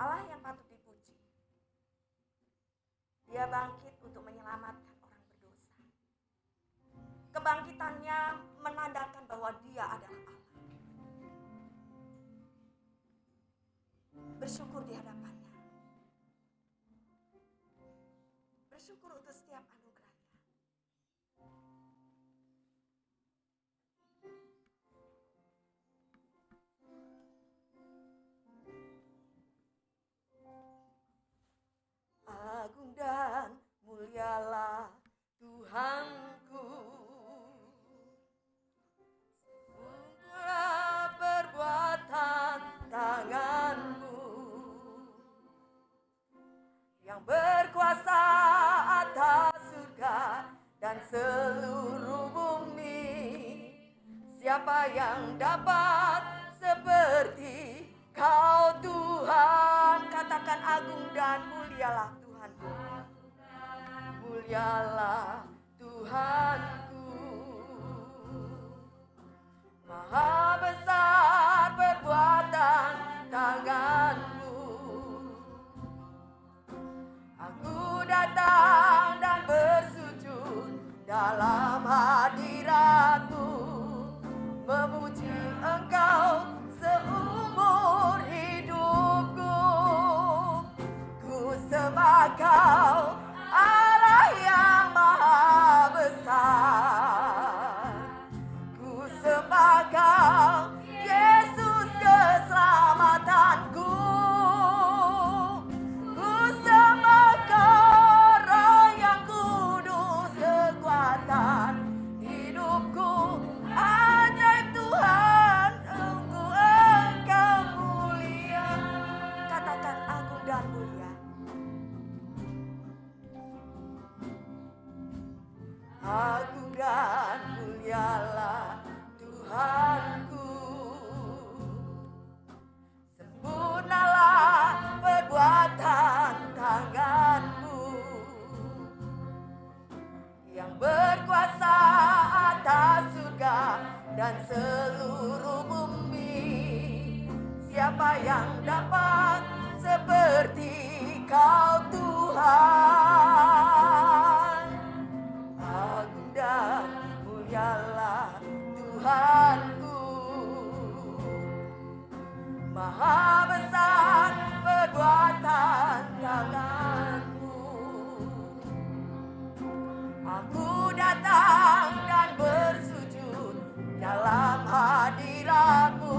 Allah yang patut dipuji. Dia bangkit untuk menyelamatkan orang berdosa. Kebangkitannya menandakan bahwa dia adalah Allah. Bersyukur di hadapannya. Bersyukur untuk setiap anugerahnya. Agung dan mulialah Tuhanku. Sungguhlah perbuatan tanganmu yang berkuasa atas surga dan seluruh bumi. Siapa yang dapat seperti Kau Tuhan? Katakan agung dan mulialah Tuhanku. Mulialah Tuhanku. Maha besar perbuatan tanganmu. Aku datang dan bersujud dalam hadirat-Mu, memuji Engkau seumur hidupku. Ku sembah Kau, Allah yang maha besar. Ku sembah Kau, Yesus keselamatanku. Ku sembah Kau, Roh yang kudus kekuatan hidupku. Ajaib Tuhan, Engkau mulia. Katakan agung dan mulia. Agung dan mulialah Tuhanku. Sempurnalah perbuatan tangan-Mu yang berkuasa atas surga dan seluruh bumi. Siapa yang dapat seperti Kau Tuhan? Agung dan mulialah Tuhanku. Maha besar perbuatan tangan-Mu. Aku datang dan bersujud dalam hadirat-Mu,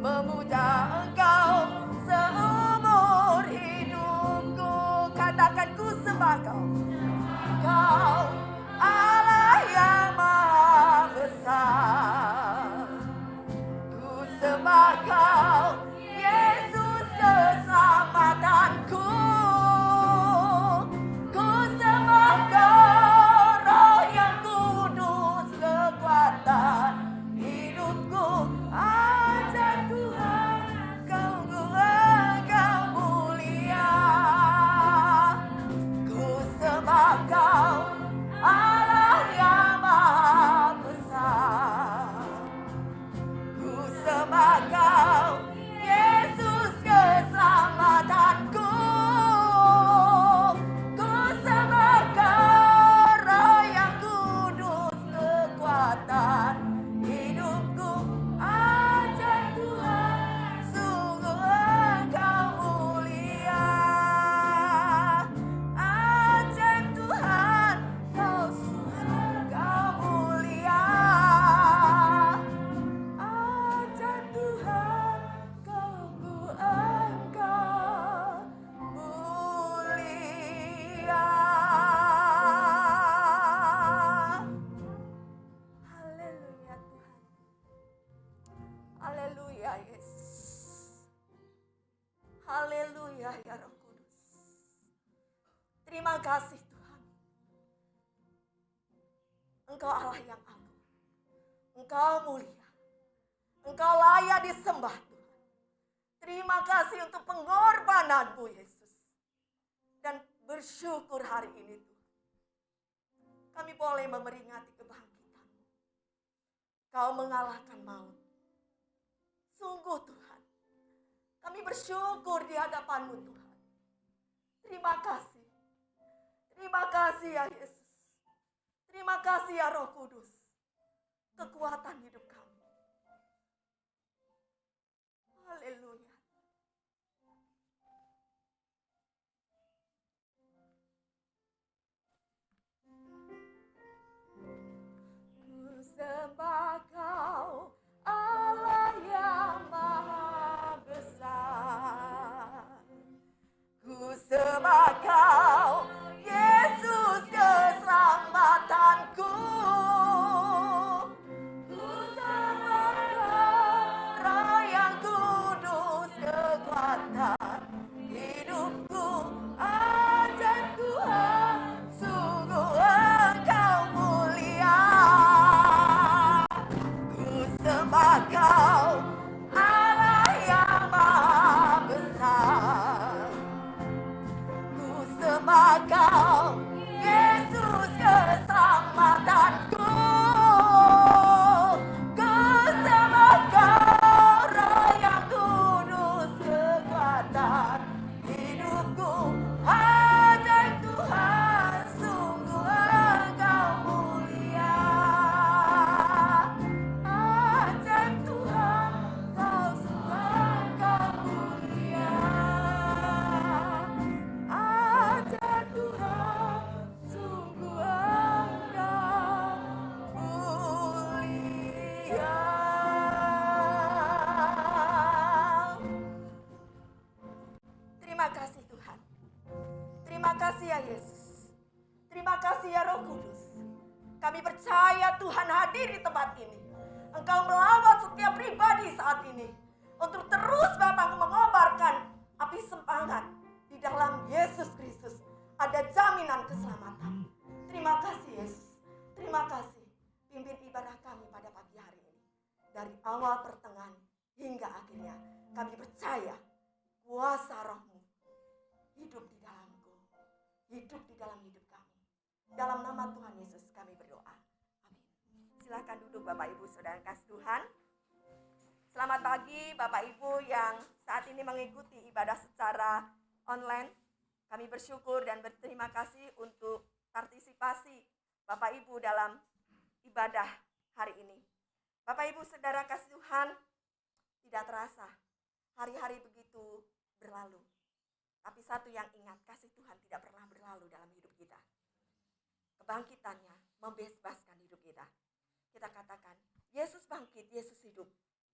memuja Engkau seumur hidupku. Katakan ku sembah Kau. Kau Allah yang maha besar. Ku sembah Kau, Yesus keselamatanku. Ku sembah Kau, Roh yang kudus kekuatan hidupku. Ajaib Tuhan, Engkau mulia. Ku sembah Kau, Allah yang maha besar. Ku sembah Kau, Yesus keselamatanku. Ku sembah Kau, Roh yang kudus kekuatan hidupku. Ajaib Tuhan, sungguh Engkau mulia. Ajaib Tuhan, Kau sungguh Kau mulia. Ajaib Tuhan, Engkau mulia. Haleluya Tuhan. Haleluya Yesus. Haleluya ya Roh Kudus. Terima kasih Tuhan. Engkau Allah yang agung. Engkau mulia. Engkau layak disembah Tuhan. Terima kasih untuk pengorbanan-Mu Yesus. Dan bersyukur hari ini Tuhan. Kami boleh memperingati kebangkitan-Mu. Kau mengalahkan maut. Sungguh Tuhan, kami bersyukur di hadapan-Mu Tuhan. Terima kasih. Terima kasih ya Yesus. Terima kasih ya Roh Kudus. Kekuatan hidup kami. Haleluya. Ku sembah Kau, Allah yang maha besar. Ku sembah Kau, Yesus keselamatanku. Ku sembah Kau, Roh yang kudus kekuatan hidupku. Ajaib Tuhan, sungguh Engkau mulia. Ku sembah Kau, Allah yang maha besar. Ku sembah Kau, Yesus keselamatanku. Ku sembah Kau, Roh yang kudus kekuatan hidupku. Ajaib Tuhan, sungguh Engkau mulia. Ajaib Tuhan, Kau sungguh Engkau mulia. Ajaib Tuhan, sungguh Engkau mulia. Terima kasih Tuhan. Terima kasih ya Yesus. Terima kasih ya Roh Kudus. Kami percaya Tuhan hadir di tempat ini. Engkau melawat setiap pribadi saat ini. Untuk terus Bapa mengobarkan api semangat. Di dalam Yesus Kristus ada jaminan keselamatan. Terima kasih Yesus. Terima kasih. Pimpin ibadah kami pada pagi hari ini. Dari awal pertengahan hingga akhirnya. Kami percaya kuasa Roh-Mu hidup di dalamku. Hidup di dalam hidup kami. Dalam nama Tuhan Yesus kami berdoa. Amin. Silakan duduk Bapak Ibu Saudara kasih Tuhan. Selamat pagi Bapak Ibu yang saat ini mengikuti ibadah secara online. Kami bersyukur dan berterima kasih untuk partisipasi Bapak Ibu dalam ibadah hari ini. Bapak Ibu Saudara kasih Tuhan, tidak terasa hari-hari begitu berlalu. Tapi satu yang ingat, kasih Tuhan tidak pernah berlalu dalam hidup kita. Kebangkitannya membebaskan hidup kita. Kita katakan, Yesus bangkit, Yesus hidup.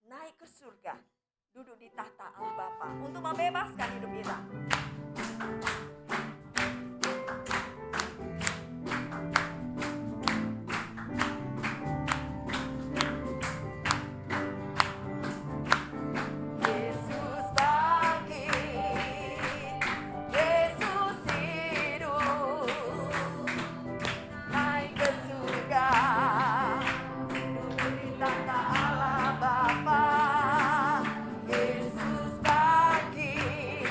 Naik ke surga, duduk di tahta Allah Bapa untuk membebaskan hidup kita. Yesus bangkit, Yesus hidup. Naik ke surga, duduk di tahta Allah Bapa. Yesus bangkit,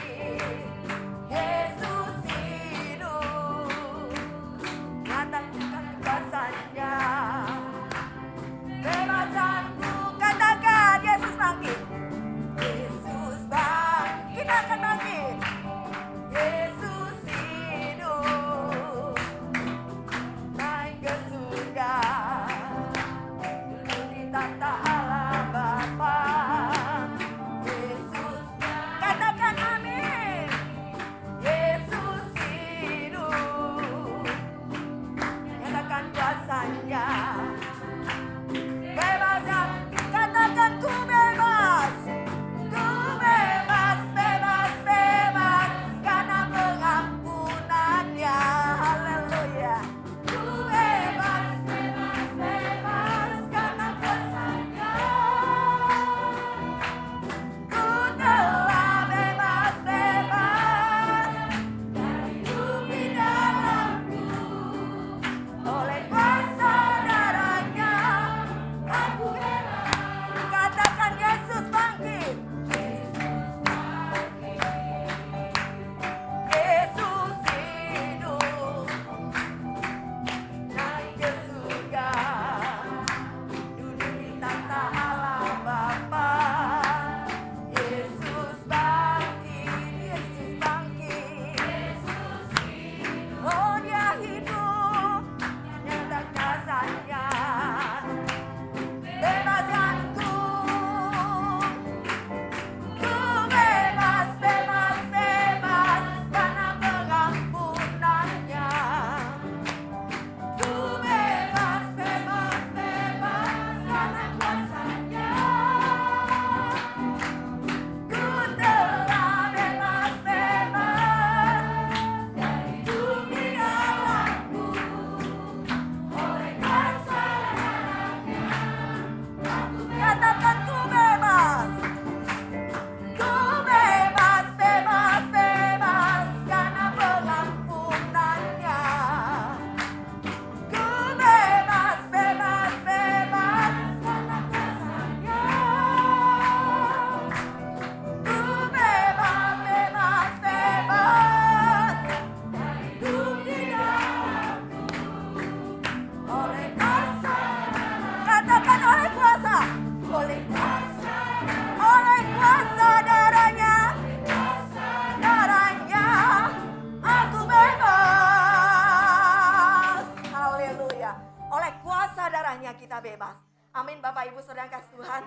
Bapak Ibu Saudara yang kasih Tuhan.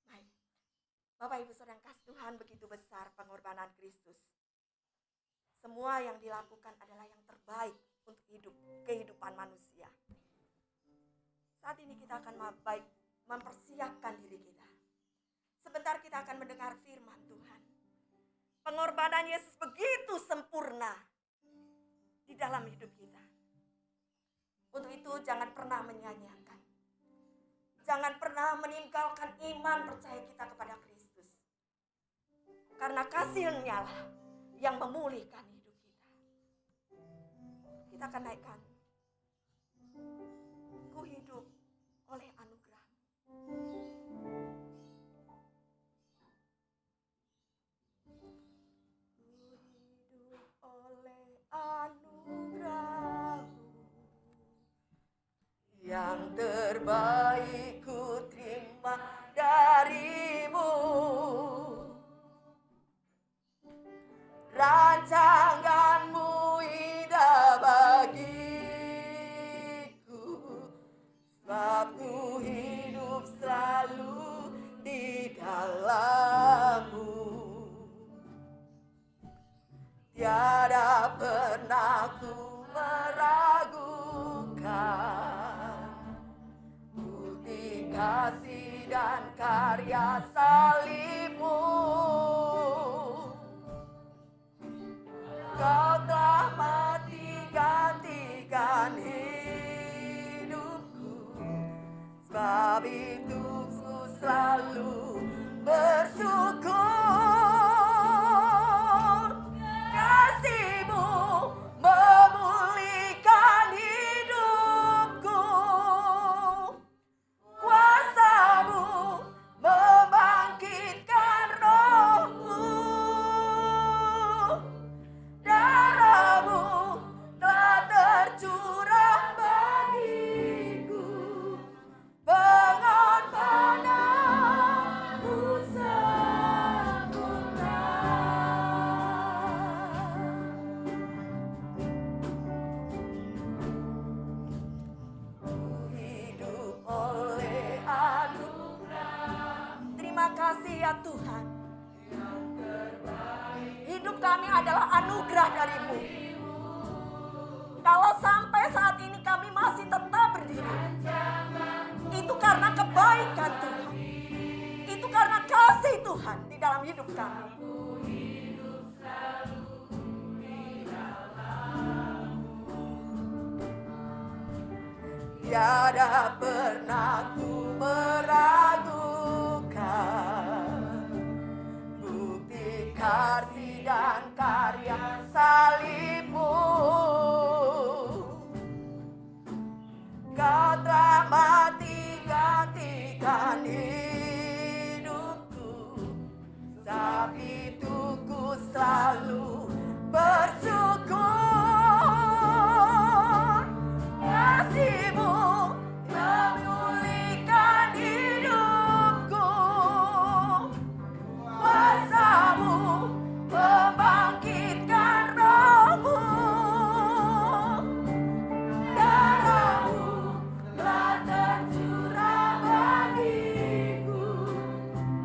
Baik. Bapak Ibu Saudara yang kasih Tuhan, begitu besar pengorbanan Kristus. Semua yang dilakukan adalah yang terbaik untuk kehidupan manusia. Saat ini kita akan baik mempersiapkan diri kita. Sebentar kita akan mendengar firman Tuhan. Pengorbanan Yesus begitu sempurna di dalam hidup kita. Untuk itu jangan pernah menyanyiakan. Jangan pernah meninggalkan iman percaya kita kepada Kristus. Karena kasih-Nya lah yang memulihkan hidup kita. Kita akan naikkan. Ku hidup oleh anugerah. Yang terbaik ku terima darimu, rancanganmu indah bagiku, sebab ku hidup selalu di dalammu. Tiada pernah ku meragukan bukti kasih dan karya salibmu. Kau telah mati gantikan hidupku, sebab itu ku selalu bersyukur. Ya Tuhan, hidup kami adalah anugerah dari-Mu. Kalau sampai saat ini kami masih tetap berdiri, itu karena kebaikan Tuhan, itu karena kasih Tuhan di dalam hidup kami. Tiada pernah ku meragukan bukti kasih dan karya salibmu. Kau telah mati gantikan hidupku, sebab itu ku selalu bersyukur. Kasih-Mu memulihkan hidupku, kuasa-Mu membangkitkan rohku, darah-Mu telah tercurah bagiku,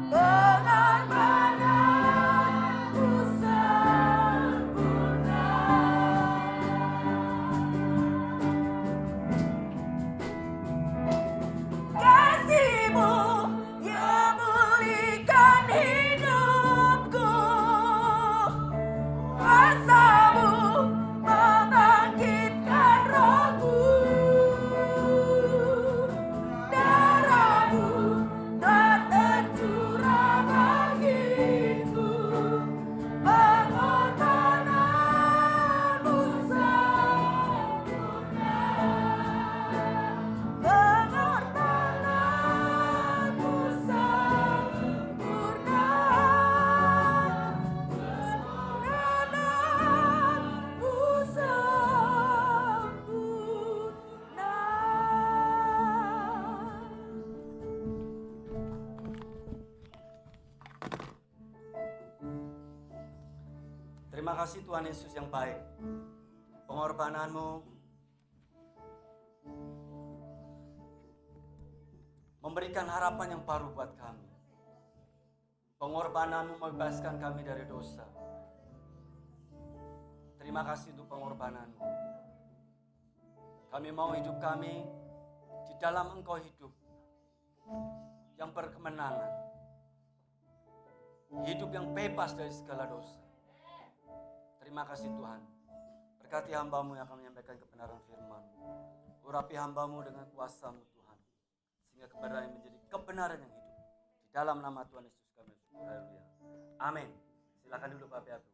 pengorbananmu sempurna. Kasih-Mu yang memulihkan hidupku, kuasa-Mu membangkitkan rohku, darah-Mu telah tercurah bagiku, pengorbananmu sempurna. Pengorbananmu sempurna, pengorbananmu sempurna. Terima kasih Tuhan Yesus yang baik. Pengorbanan-Mu memberikan harapan yang baru buat kami. Pengorbanan-Mu membebaskan kami dari dosa. Terima kasih untuk pengorbanan-Mu. Kami mau hidup kami di dalam Engkau hidup yang berkemenangan. Hidup yang bebas dari segala dosa. Terima kasih Tuhan. Berkati hamba-Mu yang akan menyampaikan kebenaran firman-Mu. Urapi hamba-Mu dengan kuasa-Mu Tuhan. Sehingga kebenaran menjadi kebenaran yang hidup. Di dalam nama Tuhan Yesus kami bersyukur. Haleluya. Amin. Silakan duduk Bapak Ibu.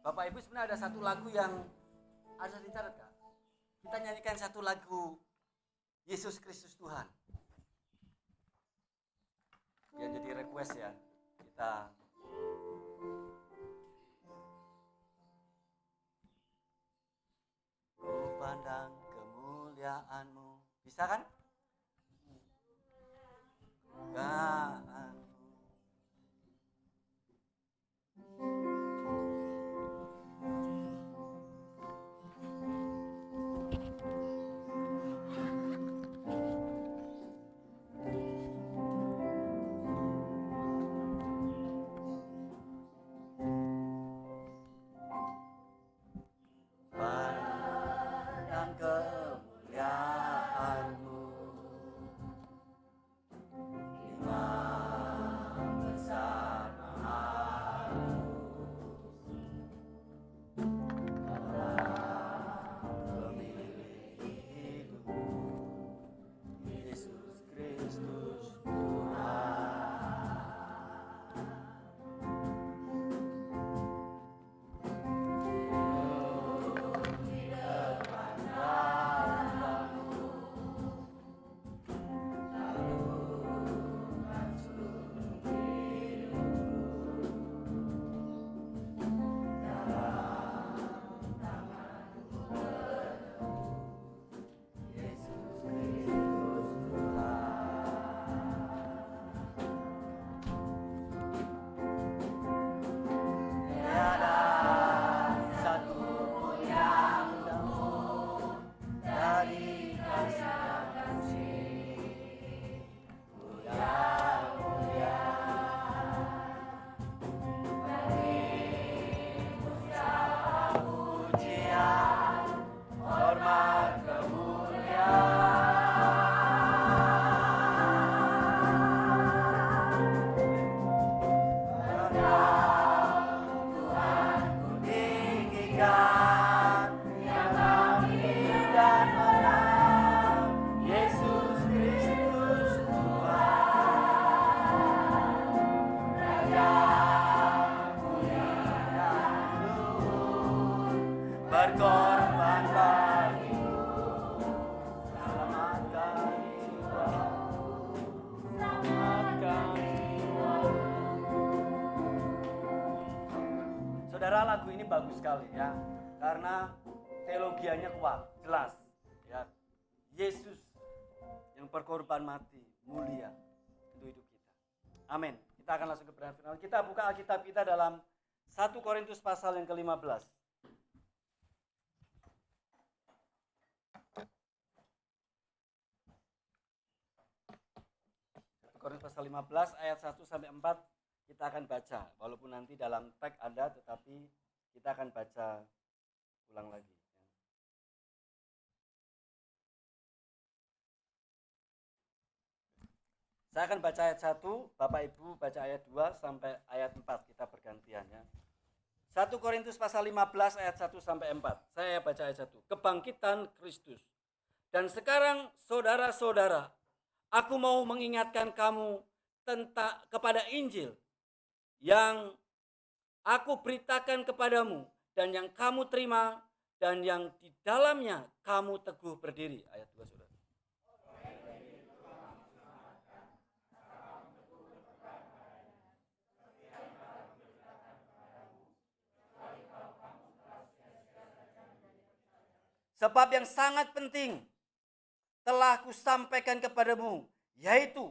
Bapak Ibu, sebenarnya ada satu lagu yang ada dicatat Kak. Kita nyanyikan satu lagu Yesus Kristus Tuhan. Yang jadi request ya. Kita ku pandang kemuliaan-Mu. Bisa kan? Kemuliaan-Mu. Pandang kemuliaan-Mu. Imam besar pemilik hidup, Yesus Kristus tiada satu pun yang lembut dari kasih. Mulia-mulia berimu segala pujian, hormat, tinggikan yang kami dan menang, Yesus Kristus Tuhan, Raja mulia dan luhur, berkorban bagiku, selamatkan jiwaku, selamatkan jiwaku. Saudara, lagu ini bagus sekali ya, karena teologianya kuat, jelas ya. Yesus yang berkorban mati, mulia untuk hidup kita. Amin. Kita akan langsung ke pertanyaan final. Kita buka Alkitab kita dalam 1 Korintus pasal yang ke-15. 1 Korintus pasal 15 ayat 1 sampai 4 kita akan baca. Walaupun nanti dalam teks ada, tetapi kita akan baca ulang lagi. Saya akan baca ayat 1, Bapak Ibu baca ayat 2 sampai ayat 4, kita bergantian ya. 1 Korintus pasal 15 ayat 1 sampai 4. Saya baca ayat 1. Kebangkitan Kristus. Dan sekarang saudara-saudara, aku mau mengingatkan kamu kepada Injil yang aku beritakan kepadamu dan yang kamu terima dan yang di dalamnya kamu teguh berdiri. Ayat 2 saudara. Sebab yang sangat penting telah kusampaikan kepadamu, yaitu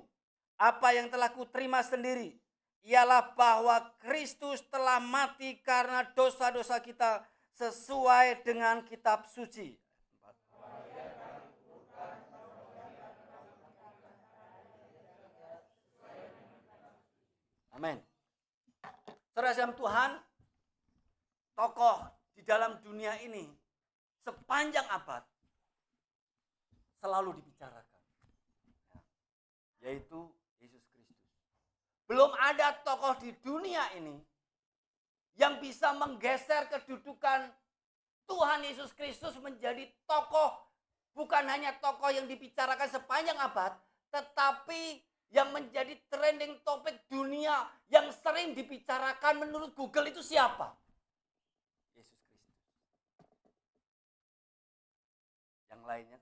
apa yang telah kuterima sendiri, ialah bahwa Kristus telah mati karena dosa-dosa kita sesuai dengan kitab suci. Amin. Saudara Tuhan, tokoh di dalam dunia ini sepanjang abad selalu dibicarakan, yaitu Yesus Kristus. Belum ada tokoh di dunia ini yang bisa menggeser kedudukan Tuhan Yesus Kristus menjadi tokoh, bukan hanya tokoh yang dibicarakan sepanjang abad, tetapi yang menjadi trending topik dunia yang sering dibicarakan menurut Google itu siapa? Yesus Kristus. Yang lainnya,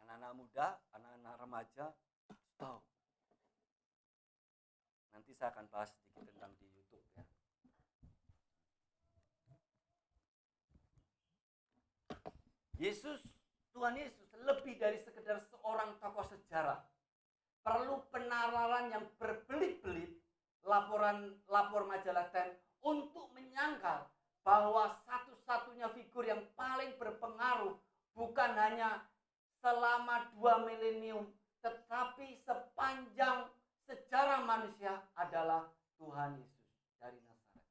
anak-anak muda, anak-anak remaja, tahu. Nanti saya akan bahas sedikit tentang di YouTube ya. Yesus, Tuhan Yesus lebih dari sekedar seorang tokoh sejarah. Perlu penararan yang berbelit-belit, lapor majalah Time untuk menyangkal bahwa satu-satunya figur yang paling berpengaruh bukan hanya selama 2 milenium, tetapi sepanjang sejarah manusia adalah Tuhan Yesus dari Nazaret.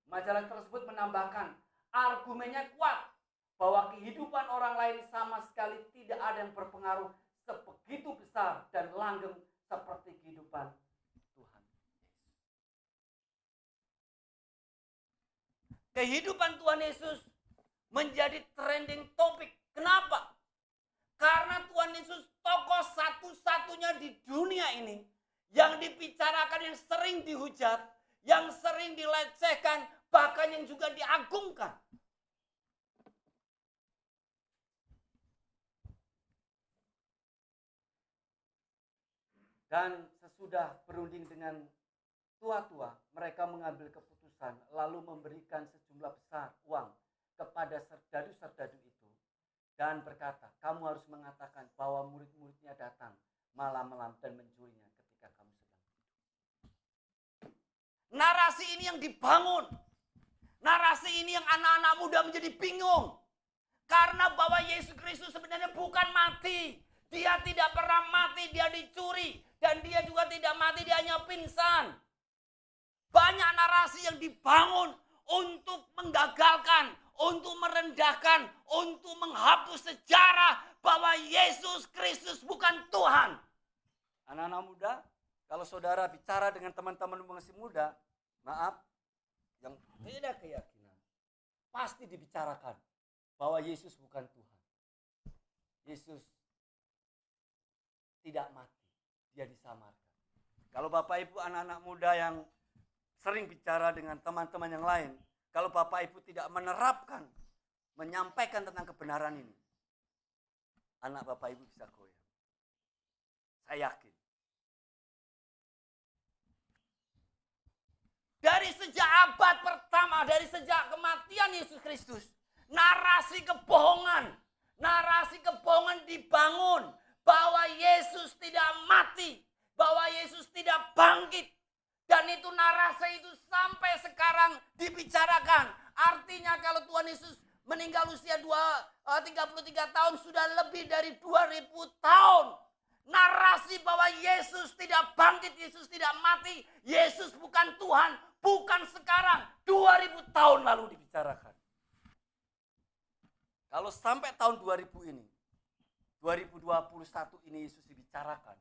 Majalah tersebut menambahkan, argumennya kuat bahwa kehidupan orang lain sama sekali tidak ada yang berpengaruh sebegitu besar dan langgeng seperti kehidupan Tuhan Yesus. Kehidupan Tuhan Yesus menjadi trending topik. Kenapa? Karena Tuhan Yesus tokoh satu-satunya di dunia ini yang dibicarakan, yang sering dihujat, yang sering dilecehkan, bahkan yang juga diagungkan. Dan sesudah berunding dengan tua-tua, mereka mengambil keputusan lalu memberikan sejumlah besar uang kepada serdadu-serdadu itu dan berkata, kamu harus mengatakan bahwa murid-muridnya datang malam-malam dan mencurinya ketika kamu sedang tidur. Narasi ini yang dibangun. Narasi ini yang anak-anak muda menjadi bingung. Karena bahwa Yesus Kristus sebenarnya bukan mati. Dia tidak pernah mati, dia dicuri. Dan dia juga tidak mati, dia hanya pingsan. Banyak narasi yang dibangun untuk menggagalkan, untuk merendahkan, untuk menghapus sejarah bahwa Yesus Kristus bukan Tuhan. Anak-anak muda, kalau saudara bicara dengan teman-teman masih muda, maaf, yang beda keyakinan, pasti dibicarakan bahwa Yesus bukan Tuhan. Yesus tidak mati, dia disamarkan. Kalau Bapak Ibu anak-anak muda yang sering bicara dengan teman-teman yang lain, kalau Bapak Ibu tidak menerapkan, menyampaikan tentang kebenaran ini, anak Bapak Ibu bisa goyah. Saya yakin. Dari sejak abad pertama, dari sejak kematian Yesus Kristus, narasi kebohongan dibangun bahwa Yesus tidak mati, bahwa Yesus tidak bangkit. Dan itu narasi itu sampai sekarang dibicarakan. Artinya kalau Tuhan Yesus meninggal usia 33 tahun, sudah lebih dari 2000 tahun. Narasi bahwa Yesus tidak bangkit, Yesus tidak mati, Yesus bukan Tuhan, bukan sekarang, 2000 tahun lalu dibicarakan. Kalau sampai tahun 2000 ini, 2021 ini Yesus dibicarakan,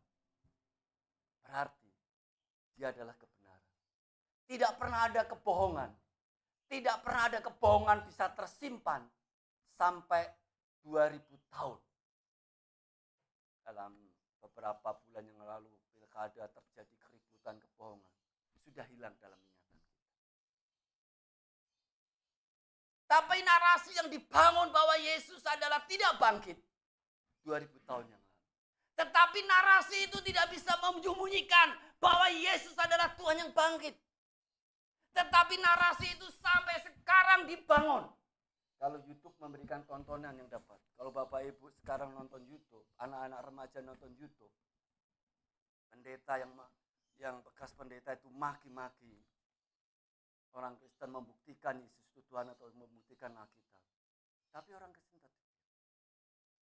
berarti dia adalah kebenaran. Tidak pernah ada kebohongan. Tidak pernah ada kebohongan bisa tersimpan sampai 2000 tahun. Dalam beberapa bulan yang lalu, pilkada terjadi keributan kebohongan. Sudah hilang dalam ingatan kita. Tapi narasi yang dibangun bahwa Yesus adalah tidak bangkit 2000 tahun yang lalu. Tetapi narasi itu tidak bisa menyembunyikan bahwa Yesus adalah Tuhan yang bangkit. Tetapi narasi itu sampai sekarang dibangun. Kalau YouTube memberikan tontonan yang dapat. Kalau Bapak Ibu sekarang nonton YouTube, anak-anak remaja nonton YouTube, pendeta yang bekas pendeta itu maki-maki orang Kristen, membuktikan Yesus itu Tuhan atau membuktikan Alkitab. Tapi orang Kristen tetap.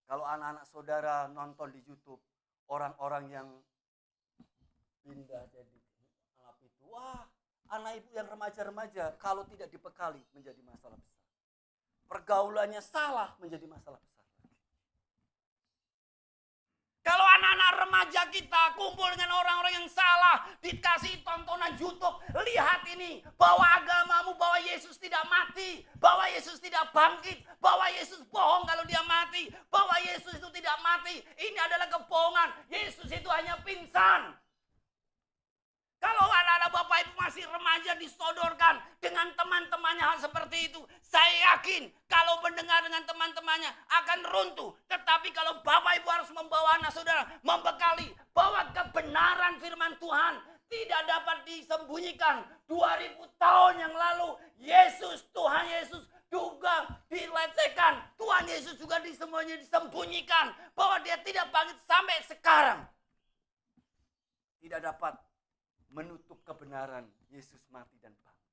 Kalau anak-anak saudara nonton di YouTube, orang-orang yang pindah jadi anak ibu yang remaja-remaja kalau tidak dibekali menjadi masalah besar. Pergaulannya salah menjadi masalah besar. Kalau anak-anak remaja kita kumpul dengan orang-orang yang salah, dikasih tontonan YouTube, lihat ini, bahwa agamamu, bahwa Yesus tidak mati, bahwa Yesus tidak bangkit, bahwa Yesus bohong kalau dia mati, bahwa Yesus itu tidak mati, ini adalah kebohongan, Yesus itu hanya pingsan. Kalau anak-anak Bapak Ibu masih remaja disodorkan dengan teman-temannya hal seperti itu, saya yakin kalau mendengar dengan teman-temannya akan runtuh. Tetapi kalau Bapak Ibu harus membawa anak saudara, membekali bahwa kebenaran firman Tuhan tidak dapat disembunyikan. 2000 tahun yang lalu Yesus, Tuhan Yesus juga dilecehkan. Tuhan Yesus juga disembunyikan bahwa dia tidak bangkit sampai sekarang. Tidak dapat menutup kebenaran Yesus mati dan bangkit.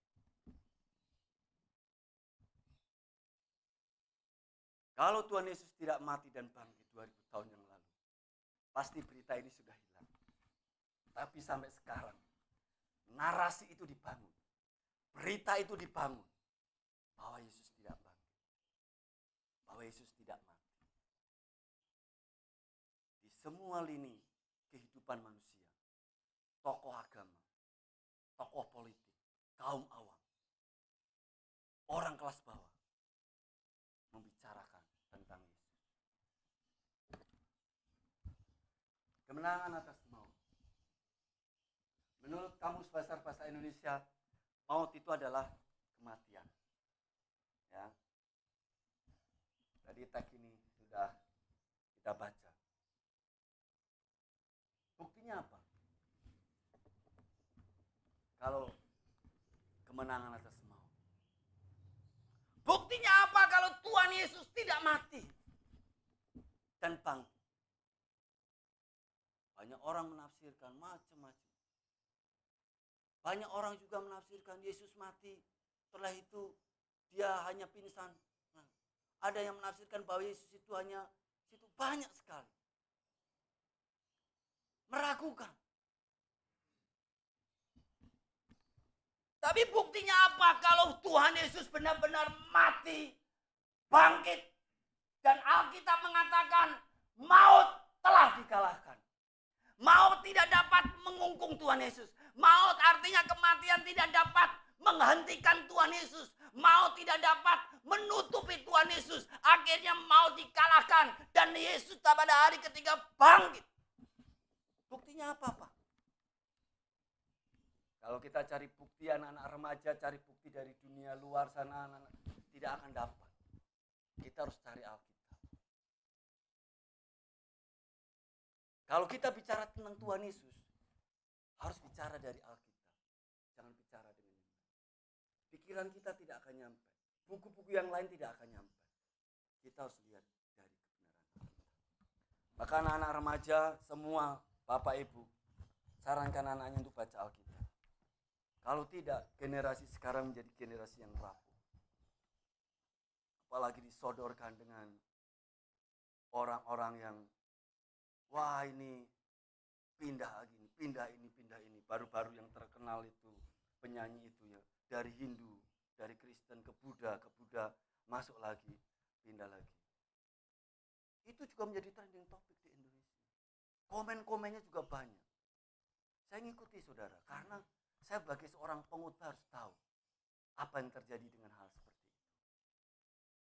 Kalau Tuhan Yesus tidak mati dan bangkit 2000 tahun yang lalu, pasti berita ini sudah hilang. Tapi sampai sekarang, narasi itu dibangun. Berita itu dibangun. Bahwa Yesus tidak bangkit. Bahwa Yesus tidak mati. Di semua lini kehidupan manusia. Tokoh agama, tokoh politik, kaum awam, orang kelas bawah membicarakan tentang Yesus. Kemenangan atas maut. Menurut Kamus Besar Bahasa Indonesia, maut itu adalah kematian. Ya. Tadi teks ini sudah kita baca. Buktinya apa? Kalau kemenangan atas maut. Buktinya apa kalau Tuhan Yesus tidak mati dan bangkit? Banyak orang menafsirkan macam-macam. Banyak orang juga menafsirkan Yesus mati, setelah itu dia hanya pingsan. Nah, ada yang menafsirkan bahwa Yesus itu hanya situ, banyak sekali. Meragukan. Tapi buktinya apa kalau Tuhan Yesus benar-benar mati, bangkit, dan Alkitab mengatakan maut telah dikalahkan. Maut tidak dapat mengungkung Tuhan Yesus. Maut artinya kematian tidak dapat menghentikan Tuhan Yesus. Maut tidak dapat menutupi Tuhan Yesus. Akhirnya maut dikalahkan dan Yesus pada hari ketiga bangkit. Buktinya apa, Pak? Kalau kita cari bukti anak-anak remaja, cari bukti dari dunia luar sana, anak-anak tidak akan dapat. Kita harus cari Alkitab. Kalau kita bicara tentang Tuhan Yesus, harus bicara dari Alkitab. Jangan bicara dengan yang lain. Pikiran kita tidak akan nyampe. Buku-buku yang lain tidak akan nyampe. Kita harus lihat dari kebenaran Alkitab. Maka anak-anak remaja, semua Bapak Ibu, sarankan anaknya untuk baca Alkitab. Kalau tidak, generasi sekarang menjadi generasi yang rapuh. Apalagi disodorkan dengan orang-orang yang, wah ini pindah gini, pindah ini. Baru-baru yang terkenal itu, penyanyi itu ya, dari Hindu, dari Kristen ke Buddha, masuk lagi, pindah lagi. Itu juga menjadi trending topik di Indonesia. Komen-komennya juga banyak. Saya ngikuti saudara, karena saya sebagai seorang pengkhotbah harus tahu apa yang terjadi dengan hal seperti itu.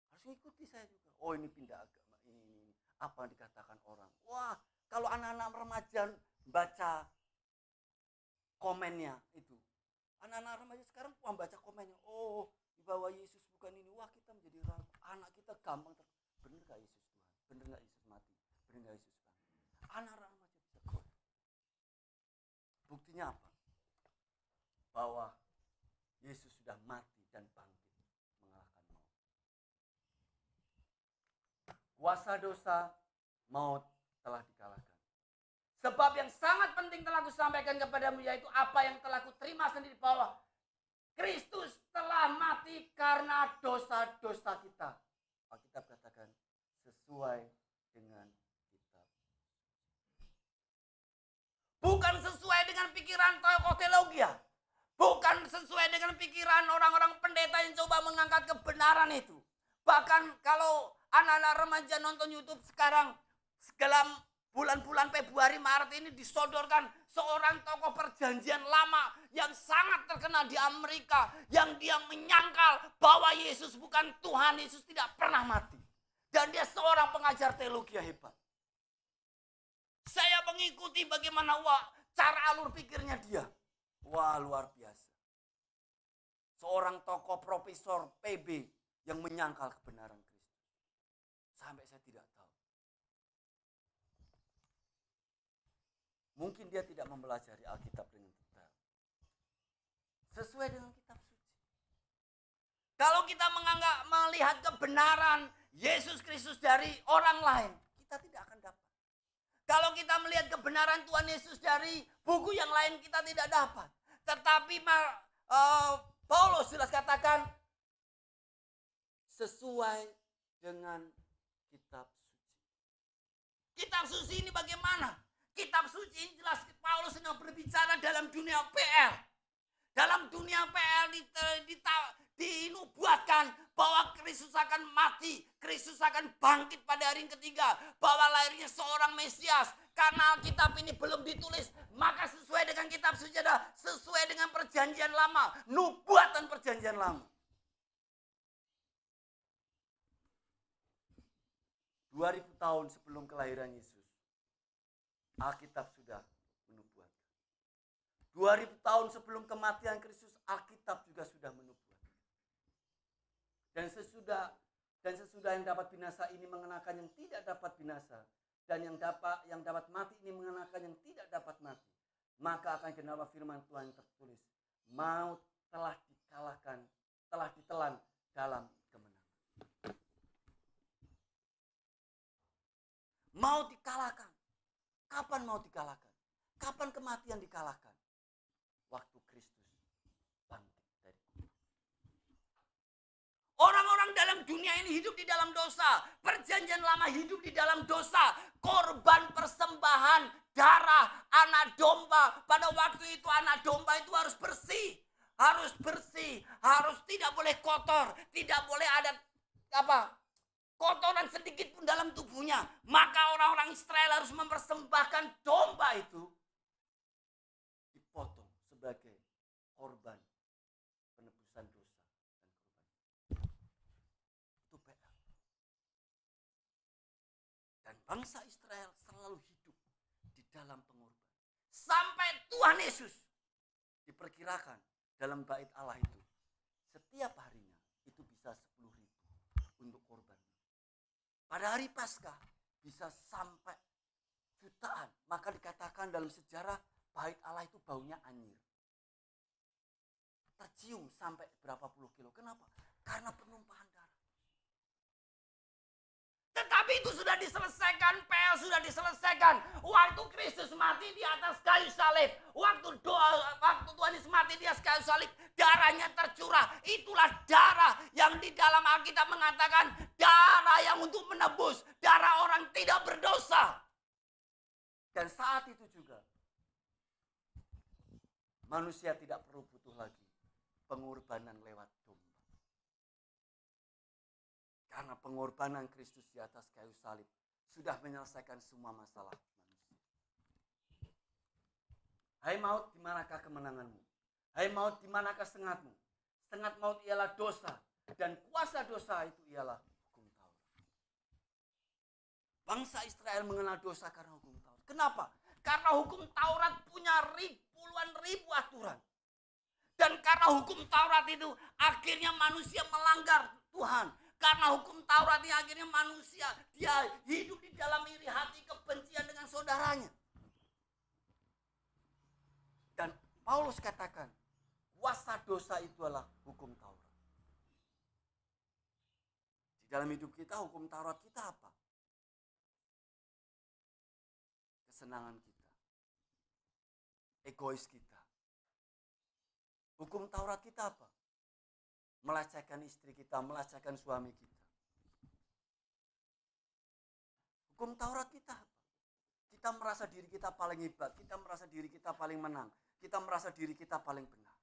Harus ngikuti saya juga. Oh ini pindah agama, ini. Apa yang dikatakan orang. Wah kalau anak-anak remaja baca komennya itu. Anak-anak remaja sekarang membaca komennya. Oh bahwa Yesus bukan ini. Wah kita menjadi ragu. Anak kita gampang. Bener gak Yesus Tuhan? Bener gak Yesus mati? Bener gak Yesus bangkit? Anak remaja bisa goyah. Buktinya apa? Bahwa Yesus sudah mati dan bangkit mengalahkan maut. Kuasa dosa maut telah dikalahkan. Sebab yang sangat penting telah kusampaikan kepadamu yaitu apa yang telah kuterima sendiri bahwa Kristus telah mati karena dosa-dosa kita. Alkitab katakan sesuai dengan kitab. Bukan sesuai dengan pikiran tokoh teologi. Bukan sesuai dengan pikiran orang-orang pendeta yang coba mengangkat kebenaran itu. Bahkan kalau anak-anak remaja nonton YouTube sekarang, dalam bulan-bulan Februari Maret ini disodorkan seorang tokoh perjanjian lama yang sangat terkenal di Amerika, yang dia menyangkal bahwa Yesus bukan Tuhan, Yesus tidak pernah mati. Dan dia seorang pengajar teologi yang hebat. Saya mengikuti bagaimana cara alur pikirnya dia. Wah, luar biasa. Seorang tokoh profesor PB yang menyangkal kebenaran Kristus. Sampai saya tidak tahu. Mungkin dia tidak mempelajari Alkitab dengan detail. Sesuai dengan kitab suci. Kalau kita melihat kebenaran Yesus Kristus dari orang lain, kita tidak akan dapat. Kalau kita melihat kebenaran Tuhan Yesus dari buku yang lain, kita tidak dapat. Tetapi Paulus jelas katakan sesuai dengan kitab suci. Kitab suci ini bagaimana? Kitab suci ini jelas Paulus sedang berbicara dalam dunia PL. Dalam dunia PL dinubuatkan bahwa Kristus akan mati, Kristus akan bangkit pada hari yang ketiga, bahwa lahirnya seorang Mesias. Karena kitab ini belum ditulis, maka sesuai dengan kitab suci adalah sesuai dengan perjanjian lama, nubuatan perjanjian lama. 2000 tahun sebelum kelahiran Yesus, Alkitab sudah menubuatkan. 2000 tahun sebelum kematian Kristus, Alkitab juga sudah menubuatkan. Dan sesudah yang dapat binasa ini mengenakan yang tidak dapat binasa, dan yang dapat mati ini mengenakan yang tidak dapat mati, maka akan genap firman Tuhan yang tertulis, maut telah dikalahkan, telah ditelan dalam kemenangan. Maut dikalahkan. Kapan maut dikalahkan? Kapan kematian dikalahkan? Waktu Kristus bangkit dari kubur. Orang-orang dalam dunia ini hidup di dalam dosa. Perjanjian lama hidup di dalam dosa. Korban persembahan darah anak domba. Pada waktu itu anak domba itu harus bersih. Harus bersih. Harus tidak boleh kotor. Tidak boleh ada kotoran sedikit pun dalam tubuhnya. Maka orang-orang Israel harus mempersembahkan domba itu. Dipotong sebagai korban penebusan dosa dan korban. Itu PL. Dan bangsa Israel selalu hidup di dalam pengorbanan. Sampai Tuhan Yesus diperkirakan dalam bait Allah itu, setiap harinya itu bisa 10.000 untuk korban. Pada hari Paskah bisa sampai jutaan. Maka dikatakan dalam sejarah bait Allah itu baunya anyir. Tercium sampai berapa puluh kilo. Kenapa? Karena penumpahan darah. Tetapi itu sudah diselesaikan, PL sudah diselesaikan. Waktu Kristus mati di atas kayu salib. Waktu Tuhan Yesus mati di atas kayu salib, darahnya tercurah. Itulah darah yang di dalam Alkitab mengatakan darah yang untuk menebus, darah orang tidak berdosa. Dan saat itu juga manusia tidak perlu butuh lagi pengorbanan lewat domba. Karena pengorbanan Kristus di atas kayu salib sudah menyelesaikan semua masalah manusia. Hai maut, di manakah kemenanganmu? Hai maut, di manakah sengatmu? Sengat maut ialah dosa, dan kuasa dosa itu ialah hukum Taurat. Bangsa Israel mengenal dosa karena hukum Taurat. Kenapa? Karena hukum Taurat punya puluhan ribu aturan. Dan karena hukum Taurat itu akhirnya manusia melanggar Tuhan. Karena hukum Taurat ini akhirnya manusia dia hidup di dalam iri hati, kebencian dengan saudaranya. Dan Paulus katakan kuasa dosa itu adalah hukum Taurat. Di dalam hidup kita hukum Taurat kita apa? Kesenangan kita, egois kita. Hukum Taurat kita apa? Melecehkan istri kita, melecehkan suami kita. Hukum Taurat kita apa? Kita merasa diri kita paling hebat, kita merasa diri kita paling menang, kita merasa diri kita paling benar.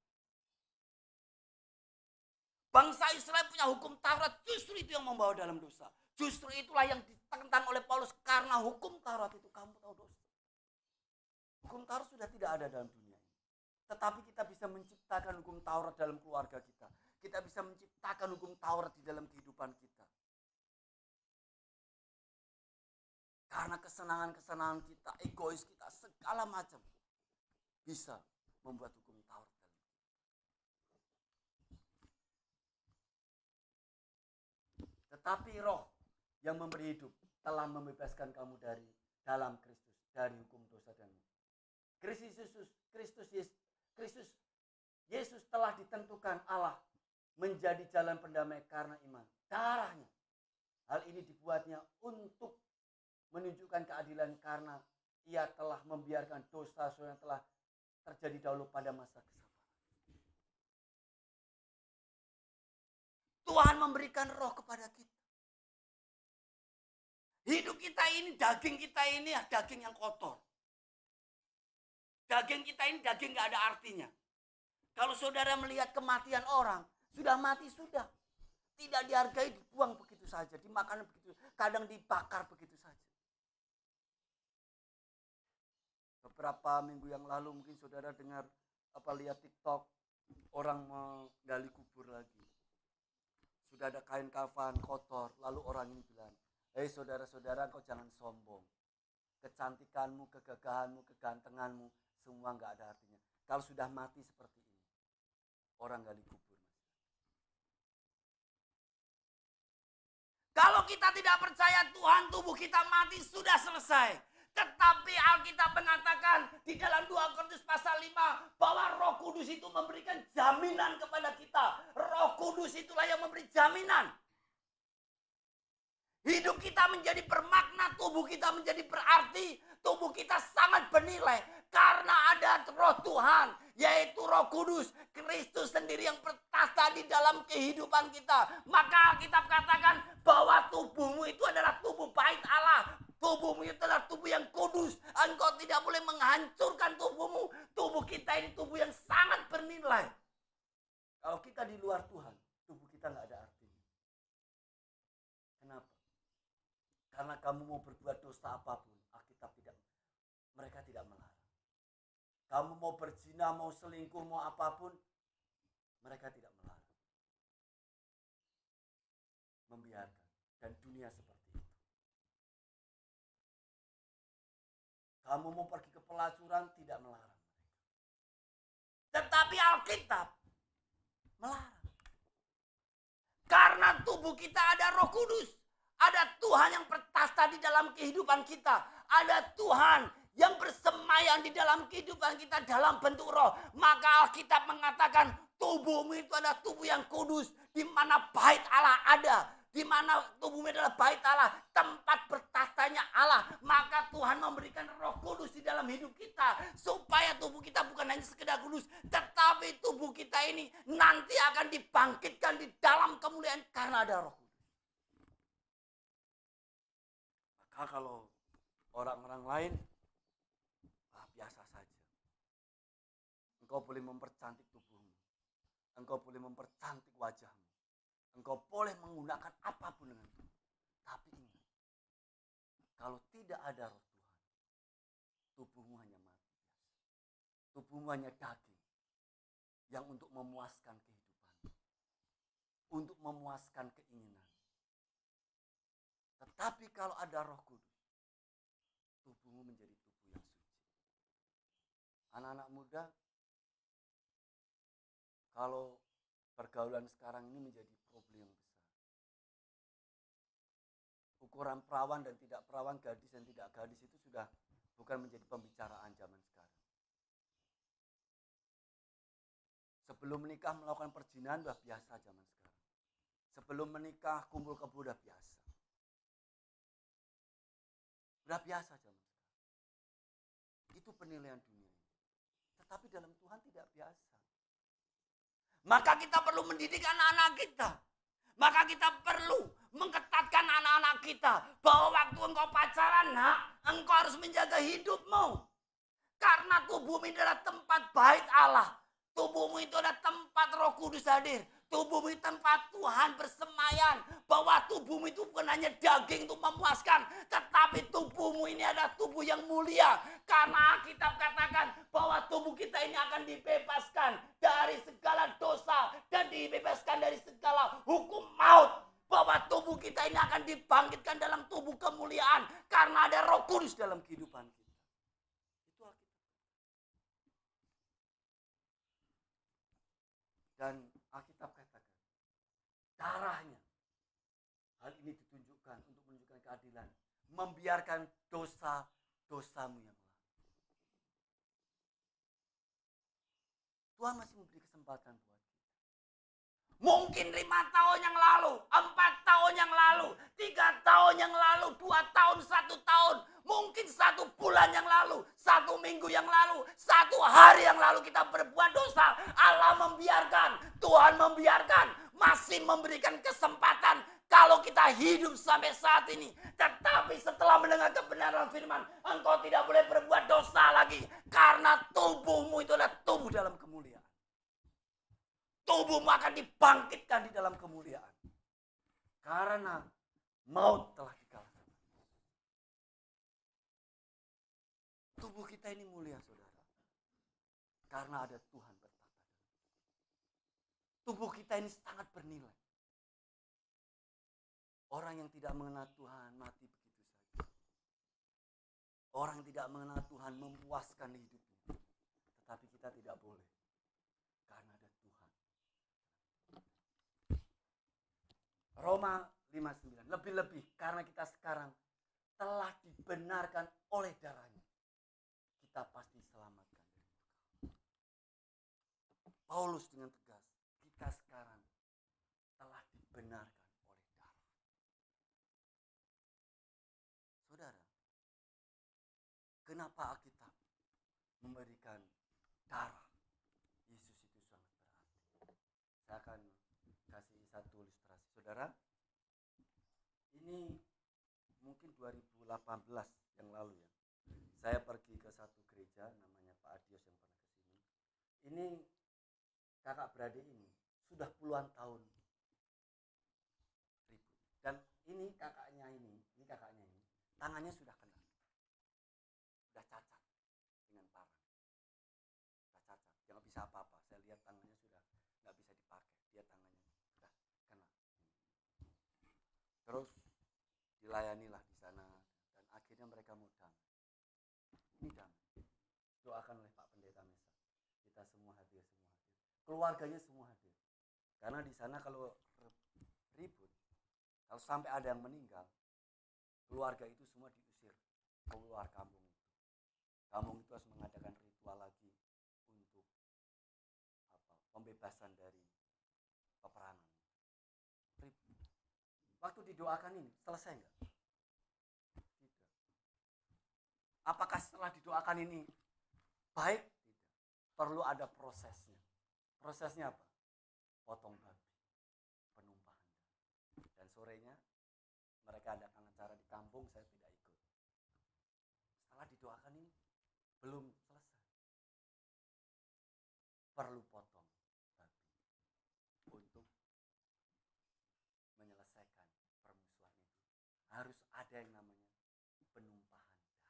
Bangsa Israel punya hukum Taurat, justru itu yang membawa dalam dosa. Justru itulah yang ditentang oleh Paulus, karena hukum Taurat itu kamu tahu dosa. Hukum Taurat sudah tidak ada dalam dunia ini. Tetapi kita bisa menciptakan hukum Taurat dalam keluarga kita. Kita bisa menciptakan hukum Taurat di dalam kehidupan kita. Karena kesenangan-kesenangan kita, egois kita, segala macam bisa membuat hukum Taurat. Tetapi Roh yang memberi hidup telah membebaskan kamu dari dalam Kristus, dari hukum dosa dan maut. Kristus Yesus telah ditentukan Allah menjadi jalan pendamai karena iman. Darahnya. Hal ini dibuatnya untuk menunjukkan keadilan karena ia telah membiarkan dosa yang telah terjadi dahulu pada masa kesabaran. Tuhan memberikan Roh kepada kita. Hidup kita ini, daging kita ini daging yang kotor. Daging kita ini daging gak ada artinya. Kalau saudara melihat kematian orang, sudah mati sudah. Tidak dihargai, dibuang begitu saja. Dimakan begitu, kadang dibakar begitu saja. Beberapa minggu yang lalu mungkin saudara dengar lihat TikTok, orang menggali kubur lagi. Sudah ada kain kafan kotor, lalu orang ini bilang, hei saudara-saudara, kau jangan sombong. Kecantikanmu, kegagahanmu, kegantenganmu, semua nggak ada artinya. Kalau sudah mati seperti ini, orang gali kubur. Kalau kita tidak percaya Tuhan, tubuh kita mati sudah selesai. Tetapi Alkitab mengatakan di dalam 2 Korintus pasal 5 bahwa Roh Kudus itu memberikan jaminan kepada kita. Roh Kudus itulah yang memberi jaminan. Hidup kita menjadi bermakna, tubuh kita menjadi berarti, tubuh kita sangat bernilai. Karena ada Roh Tuhan, yaitu Roh Kudus, Kristus sendiri yang bertata di dalam kehidupan kita. Maka kita katakan bahwa tubuhmu itu adalah tubuh bait Allah. Tubuhmu itu adalah tubuh yang kudus. Engkau tidak boleh menghancurkan tubuhmu. Tubuh kita ini tubuh yang sangat bernilai. Kalau kita di luar Tuhan, tubuh kita nggak ada artinya. Kenapa? Karena kamu mau berbuat dosa apapun, mereka tidak melarang. Kamu mau berzina, mau selingkuh, mau apapun, mereka tidak melarang. Membiarkan. Dan dunia seperti itu. Kamu mau pergi ke pelacuran, tidak melarang mereka. Tetapi Alkitab melarang. Karena tubuh kita ada Roh Kudus. Ada Tuhan yang bertata di dalam kehidupan kita. Ada Tuhan yang bersemayam di dalam kehidupan kita dalam bentuk roh. Maka Alkitab mengatakan tubuhmu itu adalah tubuh yang kudus. Di mana bait Allah ada. Di mana tubuhmu adalah bait Allah. Tempat bertatanya Allah. Maka Tuhan memberikan Roh Kudus di dalam hidup kita. Supaya tubuh kita bukan hanya sekedar kudus. Tetapi tubuh kita ini nanti akan dibangkitkan di dalam kemuliaan karena ada Roh Kudus. Maka kalau orang-orang lain, biasa saja. Engkau boleh mempercantik tubuhmu. Engkau boleh mempercantik wajahmu. Engkau boleh menggunakan apapun dengan itu. Tapi ingat, kalau tidak ada Roh Tuhan, tubuhmu hanya mati. Tubuhmu hanya daging yang untuk memuaskan kehidupan, untuk memuaskan keinginan. Tetapi kalau ada Roh Kudus, tubuhmu menjadi tubuh yang suci. Anak-anak muda, kalau pergaulan sekarang ini menjadi problem yang besar. Ukuran perawan dan tidak perawan, gadis dan tidak gadis itu sudah bukan menjadi pembicaraan zaman sekarang. Sebelum menikah melakukan perzinahan sudah biasa zaman sekarang. Sebelum menikah kumpul kebo sudah biasa. Sudah biasa zaman sekarang. Itu penilaian dunia. Tetapi dalam Tuhan tidak biasa. Maka kita perlu mendidik anak-anak kita. Maka kita perlu mengetatkan anak-anak kita. Bahwa waktu engkau pacaran, engkau harus menjaga hidupmu. Karena tubuhmu adalah tempat bait Allah. Tubuhmu itu adalah tempat Roh Roh Kudus hadir, tubuhmu itu tempat Tuhan bersemayam. Bahwa tubuhmu itu bukan hanya daging untuk memuaskan, tetapi tubuhmu ini adalah tubuh yang mulia. Karena Alkitab katakan bahwa tubuh kita ini akan dibebaskan dari segala dosa dan dibebaskan dari segala hukum maut. Bahwa tubuh kita ini akan dibangkitkan dalam tubuh kemuliaan karena ada Roh Kudus dalam kehidupan kita. Itu Alkitab. Dan Alkitab katakan darahnya, hal ini ditunjukkan untuk menunjukkan keadilan, membiarkan dosa-dosamu yang lalu. Tuhan masih memberi kesempatan buat kita. Mungkin 5 tahun yang lalu, 4 tahun yang lalu, 3 tahun yang lalu, 2 tahun, 1 tahun, mungkin 1 bulan yang lalu, 1 minggu yang lalu, 1 hari yang lalu kita berbuat dosa. Allah membiarkan, Tuhan membiarkan, masih memberikan kesempatan kalau kita hidup sampai saat ini. Tetapi setelah mendengar kebenaran firman, engkau tidak boleh berbuat dosa lagi. Karena tubuhmu itu adalah tubuh dalam kemuliaan. Tubuhmu akan dibangkitkan di dalam kemuliaan. Karena maut telah dikalahkan. Tubuh kita ini mulia, saudara. Karena ada Tuhan bertata. Tubuh kita ini sangat bernilai. Orang yang tidak mengenal Tuhan mati begitu saja. Orang yang tidak mengenal Tuhan memuaskan hidupnya. Tetapi kita tidak boleh. Karena ada Tuhan. Roma 5:9. Lebih-lebih karena kita sekarang telah dibenarkan oleh darahnya. Kita pasti selamatkan dari duka. Paulus dengan tegas. Kita sekarang telah dibenarkan. Saudara, kenapa Alkitab memberikan darah Yesus itu sangat berarti? Saya akan kasih satu ilustrasi. Saudara, ini mungkin 2018 yang lalu ya. Saya pergi ke satu gereja namanya Pak Adios yang pernah ke sini. Ini kakak beradik ini sudah puluhan tahun ribut. Dan ini kakaknya ini tangannya sudah kena. Sudah cacat dengan parah. Sudah cacat, dia nggak bisa apa-apa. Saya lihat tangannya sudah nggak bisa dipakai. Dia tangannya sudah kena. Terus dilayanilah di sana dan akhirnya mereka mau damai. Ini damai. Doakan oleh Pak Pendeta Mesa. Kita semua hadir. Keluarganya semua hadir. Karena di sana kalau ribut, kalau sampai ada yang meninggal, keluarga itu semua diusir keluar kampung itu. Kampung itu harus mengadakan ritual lagi untuk pembebasan dari peperangan. Ribut. Waktu didoakan ini selesai enggak? Tidak. Apakah setelah didoakan ini baik? Tidak. Perlu ada prosesnya. Prosesnya apa? Potong babi, penumpahan. Dan sorenya mereka adakan acara di kampung, saya tidak ikut. Setelah didoakan ini belum selesai. Perlu potong babi untuk menyelesaikan permusuhan itu. Harus ada yang namanya penumpahan darah.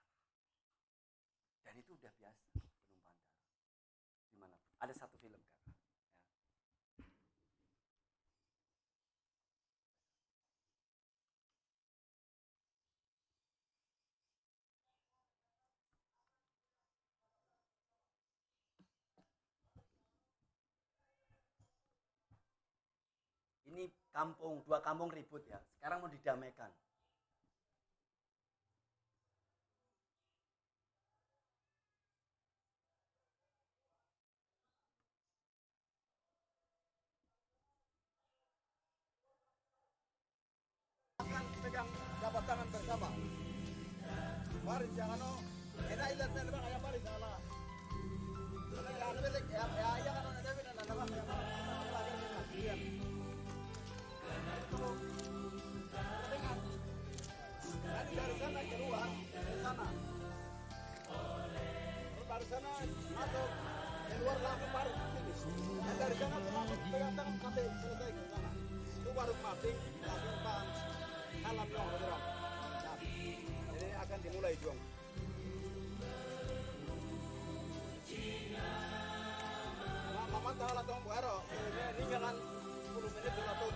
Dan itu udah biasa, penumpahan darah. Dimana? Ada satu film kan. Ini kampung, 2 kampung ribut ya. Sekarang mau didamaikan. Pegang jabat tangan bersama. Mari jangan enak ilat na kaya mari sana. Jangan balik ya ya kan ada bina na naman ya. Dari sana keluar ke sana. Dari sana masuk keluar lagi baru sini. Dari sana masuk sampai selesai ke sana. Itu baru mapping pan alam yang bergerak. Nah, ini akan dimulai Jong. Nah, mama tahu lah tong buaro, ini jalan 10 menit jalan tuh.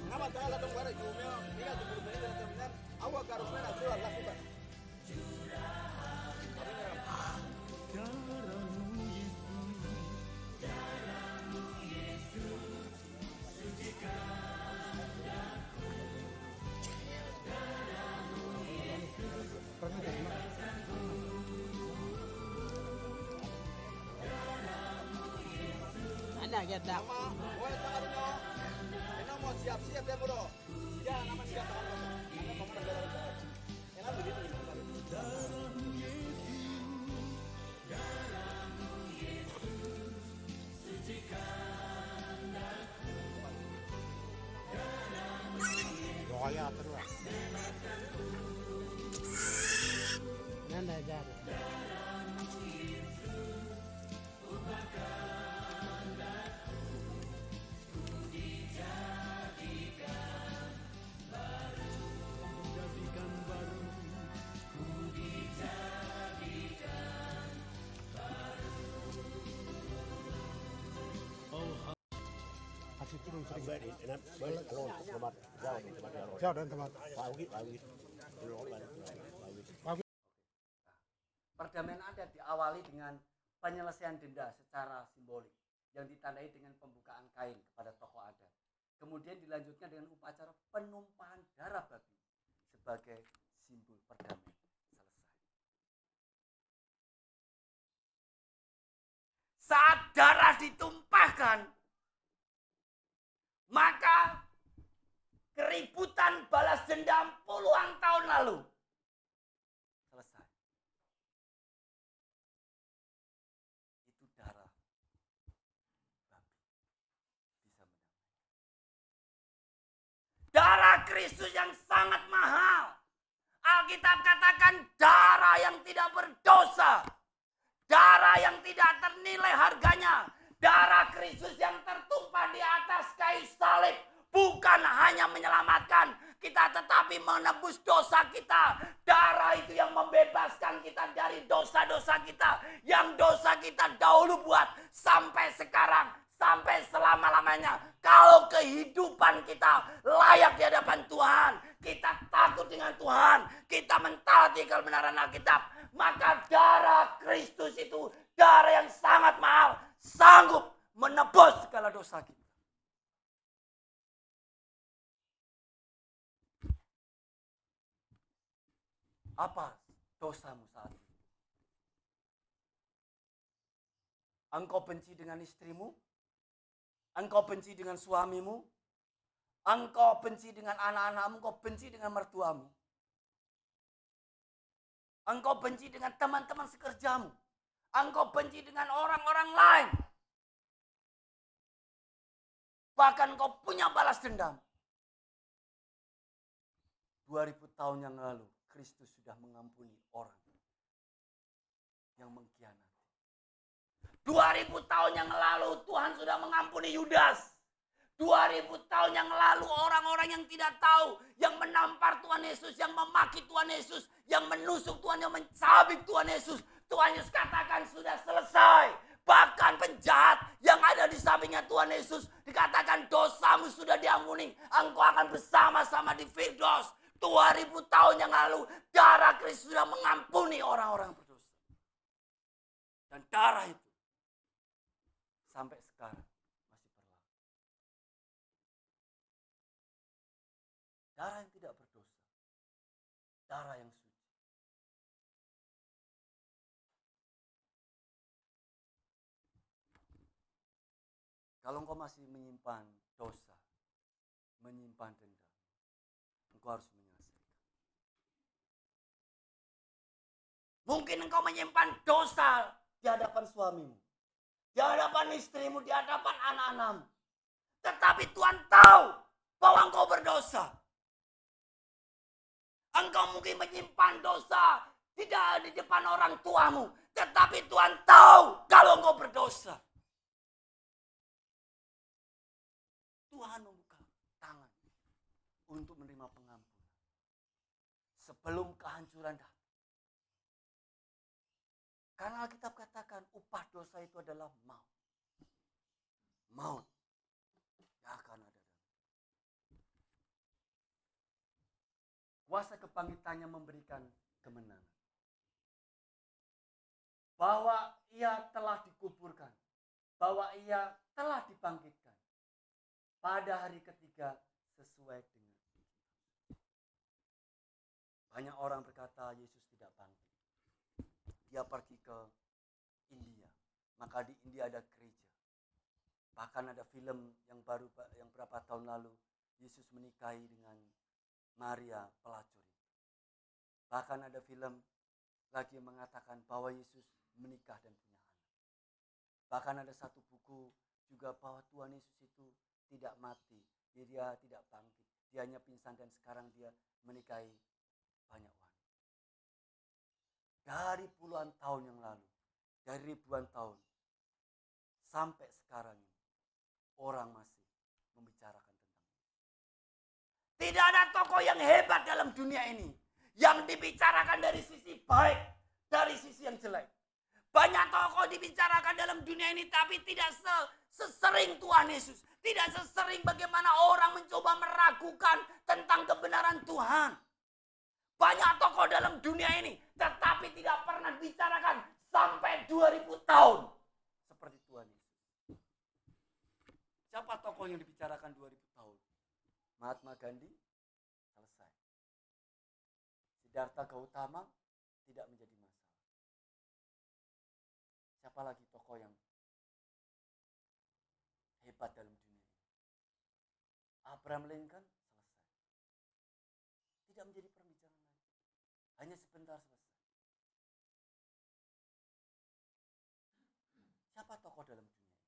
Nama tahu lah tong buaro, jumnya ini 10 menit jalan tuh. Awak harus mana keluar lah sudah. Ada kita. Nama, boleh tangan nyo. Ini mau siap-siap ya bro. Ya, nama siap tangan nyo. Nama mau mendadak. Enak begitu. Doanya terus. Nanda jadi. Jauh dan tempat. Perdamaian adat diawali dengan penyelesaian denda secara simbolik yang ditandai dengan pembukaan kain kepada tokoh adat. Kemudian dilanjutkan dengan upacara penumpahan darah babi sebagai simbol perdamaian. Selesai. Saat darah ditumpahkan, maka keributan balas dendam puluhan tahun lalu Selesai. Itu darah babi bisa mendamaikan. darah Kristus yang sangat mahal. Alkitab katakan darah yang tidak berdosa, darah yang tidak ternilai harganya, darah Kristus yang tertumpah di atas kayu salib bukan hanya menyelamatkan kita, tetapi menebus dosa kita. Darah itu yang membebaskan kita dari dosa-dosa kita, yang dosa kita dahulu buat sampai sekarang, sampai selama-lamanya. Kalau kehidupan kita layak di hadapan Tuhan, kita takut dengan Tuhan, kita mentaati kebenaran Alkitab, maka darah Kristus itu darah yang sangat mahal, sanggup menebus segala dosa kita. Apa dosamu saat ini? Engkau benci dengan istrimu? Engkau benci dengan suamimu? Engkau benci dengan anak-anakmu? Engkau benci dengan mertuamu? Engkau benci dengan teman-teman sekerjamu? Engkau benci dengan orang-orang lain? Bahkan engkau punya balas dendam. 2000 tahun yang lalu Kristus sudah mengampuni orang yang mengkhianati. 2000 tahun yang lalu Tuhan sudah mengampuni Yudas. 2000 tahun yang lalu orang-orang yang tidak tahu, yang menampar Tuhan Yesus, yang memaki Tuhan Yesus, yang menusuk Tuhan, yang mencabik Tuhan Yesus, Tuhan Yesus katakan sudah selesai. Bahkan penjahat yang ada di sampingnya Tuhan Yesus dikatakan dosamu sudah diampuni. Engkau akan bersama-sama di Firdaus. 2000 tahun yang lalu darah Kristus sudah mengampuni orang-orang berdosa. Dan darah itu sampai sekarang masih berlaku. Darah yang tidak berdosa. Darah yang suci. Kalau engkau masih menyimpan dosa, menyimpan dendam, engkau harus menyelesaikan. Mungkin engkau menyimpan dosa Di hadapan suamimu, di hadapan istrimu, di hadapan anak-anakmu. Tetapi Tuhan tahu bahwa engkau berdosa. Engkau mungkin menyimpan dosa tidak di depan orang tuamu. Tetapi Tuhan tahu kalau engkau berdosa. untuk menerima pengampunan. Sebelum kehancuran datang. Karena Alkitab katakan upah dosa itu adalah maut. Maut yang akan ada. Kuasa kebangkitannya memberikan kemenangan. Bahwa ia telah dikuburkan. Bahwa ia telah dibangkitkan. Pada hari ketiga sesuai dengan Alkitab. Banyak orang berkata Yesus tidak bangkit. Dia pergi ke India. Maka di India ada gereja. Bahkan ada film yang berapa tahun lalu. Yesus menikahi dengan Maria pelacur. Bahkan ada film lagi yang mengatakan bahwa Yesus menikah dan punya anak. Bahkan ada satu buku juga bahwa Tuhan Yesus itu tidak mati. Dia tidak bangkit. Dia hanya pingsan dan sekarang dia menikahi banyak wanita. Dari puluhan tahun yang lalu, dari ribuan tahun, sampai sekarang ini, orang masih membicarakan tentang itu. Tidak ada tokoh yang hebat dalam dunia ini yang dibicarakan dari sisi baik, dari sisi yang jelek. Banyak tokoh dibicarakan dalam dunia ini tapi tidak sesering Tuhan Yesus. Tidak sesering bagaimana orang mencoba meragukan tentang kebenaran Tuhan. Banyak tokoh dalam dunia ini tetapi tidak pernah dibicarakan sampai 2000 tahun. Seperti Tuhan Yesus. Siapa tokoh yang dibicarakan 2000 tahun? Mahatma Gandhi, selesai. Siddhartha Gautama, tidak menjadi masalah. Siapa lagi tokoh yang hebat dalam dunia ini? Abraham Lincoln, selesai. Tidak menjadi pembicaraan lagi. Hanya sebentar selesai. Siapa tokoh dalam dunia ini?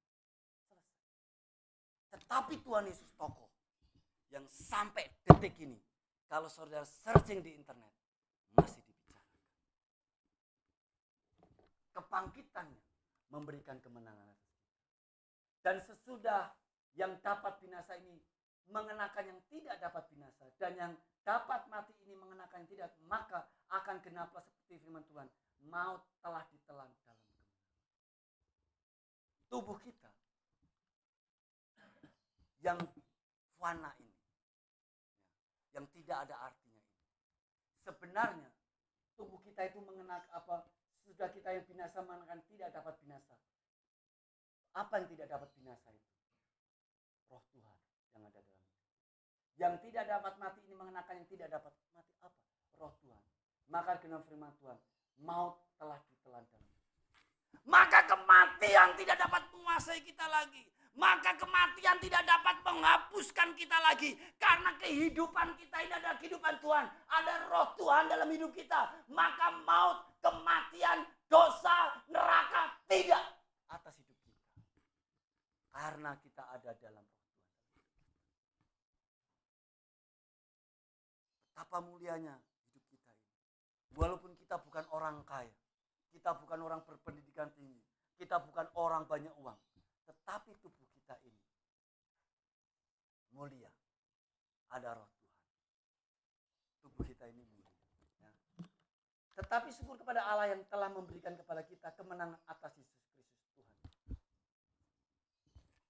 Selesai. Tetapi Tuhan Yesus tokoh yang sampai detik ini, kalau saudara searching di internet, masih dibicarakan. Kebangkitannya memberikan kemenangan atas kita. Dan sesudah yang dapat binasa ini mengenakan yang tidak dapat binasa, dan yang dapat mati ini mengenakan yang tidak, maka akan genaplah seperti firman Tuhan, maut telah ditelan dalam kemenangan. Tubuh kita yang fana ini, yang tidak ada artinya ini, sebenarnya tubuh kita itu mengenakan apa? Sudah kita yang binasa mengenakan tidak dapat binasa. Apa yang tidak dapat binasa itu? Roh Tuhan yang ada dalam itu. Yang tidak dapat mati ini mengenakan yang tidak dapat mati apa? Roh Tuhan. Maka dengan firman Tuhan, maut telah ditelan dalam itu. Maka kematian tidak dapat menguasai kita lagi. Maka kematian tidak dapat menghapuskan kita lagi. Karena kehidupan kita ini adalah kehidupan Tuhan. Ada roh Tuhan dalam hidup kita. Maka maut, kematian, dosa, neraka tidak atas hidup kita. Karena kita ada dalam roh Tuhan. Betapa mulianya hidup kita ini. Walaupun kita bukan orang kaya. Kita bukan orang berpendidikan tinggi. Kita bukan orang banyak uang. Tetapi tubuh kita ini mulia. Ada roh Tuhan. Tubuh kita ini mulia. Ya. Tetapi syukur kepada Allah yang telah memberikan kepada kita kemenangan atas Yesus Kristus Tuhan.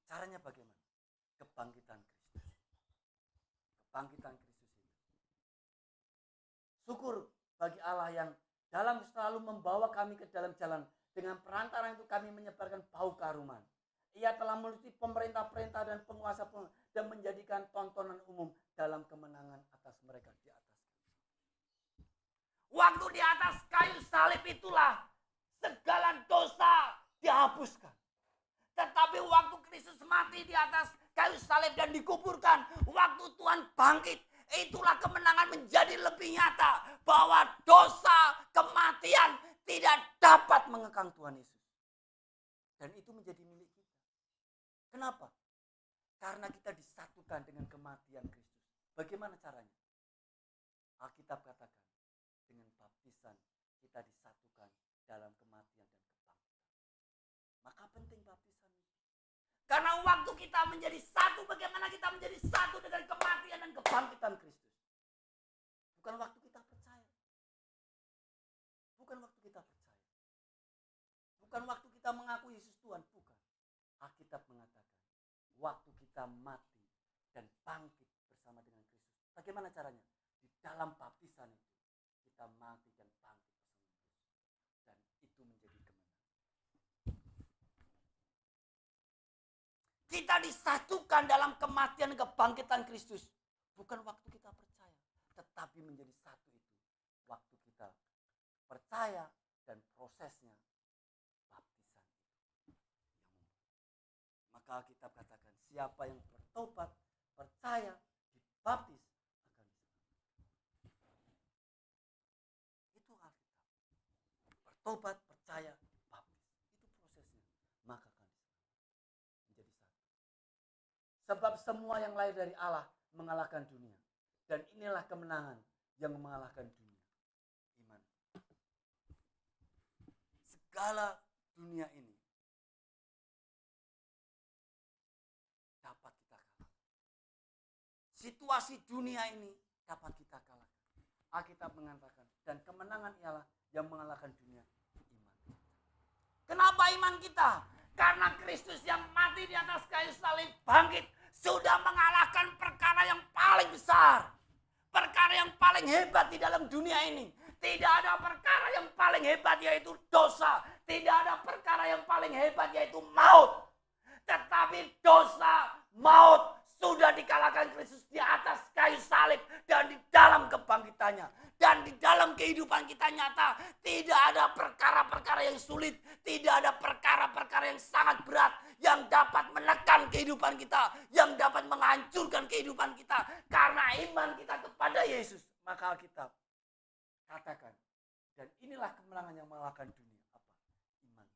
Caranya bagaimana? Kebangkitan Kristus. Kebangkitan Kristus itu. Syukur bagi Allah yang dalam selalu membawa kami ke dalam jalan. Dengan perantara itu kami menyebarkan bau keharuman. Ia telah meluti pemerintah-perintah dan penguasa dan menjadikan tontonan umum dalam kemenangan atas mereka di atas. Waktu di atas kayu salib itulah segala dosa dihapuskan. Tetapi waktu Kristus mati di atas kayu salib dan dikuburkan, waktu Tuhan bangkit, itulah kemenangan menjadi lebih nyata. Bahwa dosa, kematian tidak dapat Mengekang Tuhan Yesus. Dan itu menjadi milik kita. Kenapa? Karena kita disatukan dengan kematian Kristus. Bagaimana caranya? Alkitab katakan, dengan baptisan kita disatukan dalam kematian dan kebangkitan. Maka penting baptisan itu. Karena waktu kita menjadi satu, bagaimana kita menjadi satu dengan kematian dan kebangkitan Kristus. Bukan waktu kita percaya. Bukan waktu kita percaya. Bukan waktu kita mengaku Yesus Tuhan. Bukan. Alkitab mengatakan, waktu kita mati dan bangkit bersama dengan Kristus. Bagaimana caranya? Di dalam baptisan itu, kita mati dan bangkit bersama Kristus. Dan itu menjadi kemenangan. Kita disatukan dalam kematian kebangkitan Kristus. Bukan waktu kita percaya, tetapi menjadi satu itu. Waktu kita percaya dan prosesnya baptisan itu. Maka Alkitab katakan, siapa yang bertobat, percaya, dibaptis, akan diselamatkan. Itu Alkitab. Bertobat, percaya, baptis. Itu prosesnya. Maka akan diselamatkan. Menjadi satu. Sebab semua yang lahir dari Allah mengalahkan dunia. Dan inilah kemenangan yang mengalahkan dunia. Iman. Segala dunia ini dapat kita kalahkan. Situasi dunia ini dapat kita kalahkan. Alkitab mengatakan, dan kemenangan ialah yang mengalahkan dunia. Iman. Kenapa iman kita? Karena Kristus yang mati di atas kayu salib bangkit sudah mengalahkan perkara yang paling besar. Perkara yang paling hebat di dalam dunia ini. Tidak ada perkara yang paling hebat yaitu dosa. Tidak ada perkara yang paling hebat yaitu maut. Tetapi dosa, maut sudah dikalahkan Kristus di atas kayu salib dan di dalam kebangkitannya. Dan di dalam kehidupan kita nyata tidak ada perkara-perkara yang sulit. Tidak ada perkara-perkara yang sangat berat yang dapat menekan kehidupan kita. Yang dapat menghancurkan kehidupan kita. Karena iman kita kepada Yesus. Maka Alkitab katakan. Dan inilah kemenangan yang mengalahkan dunia. Apa? Iman.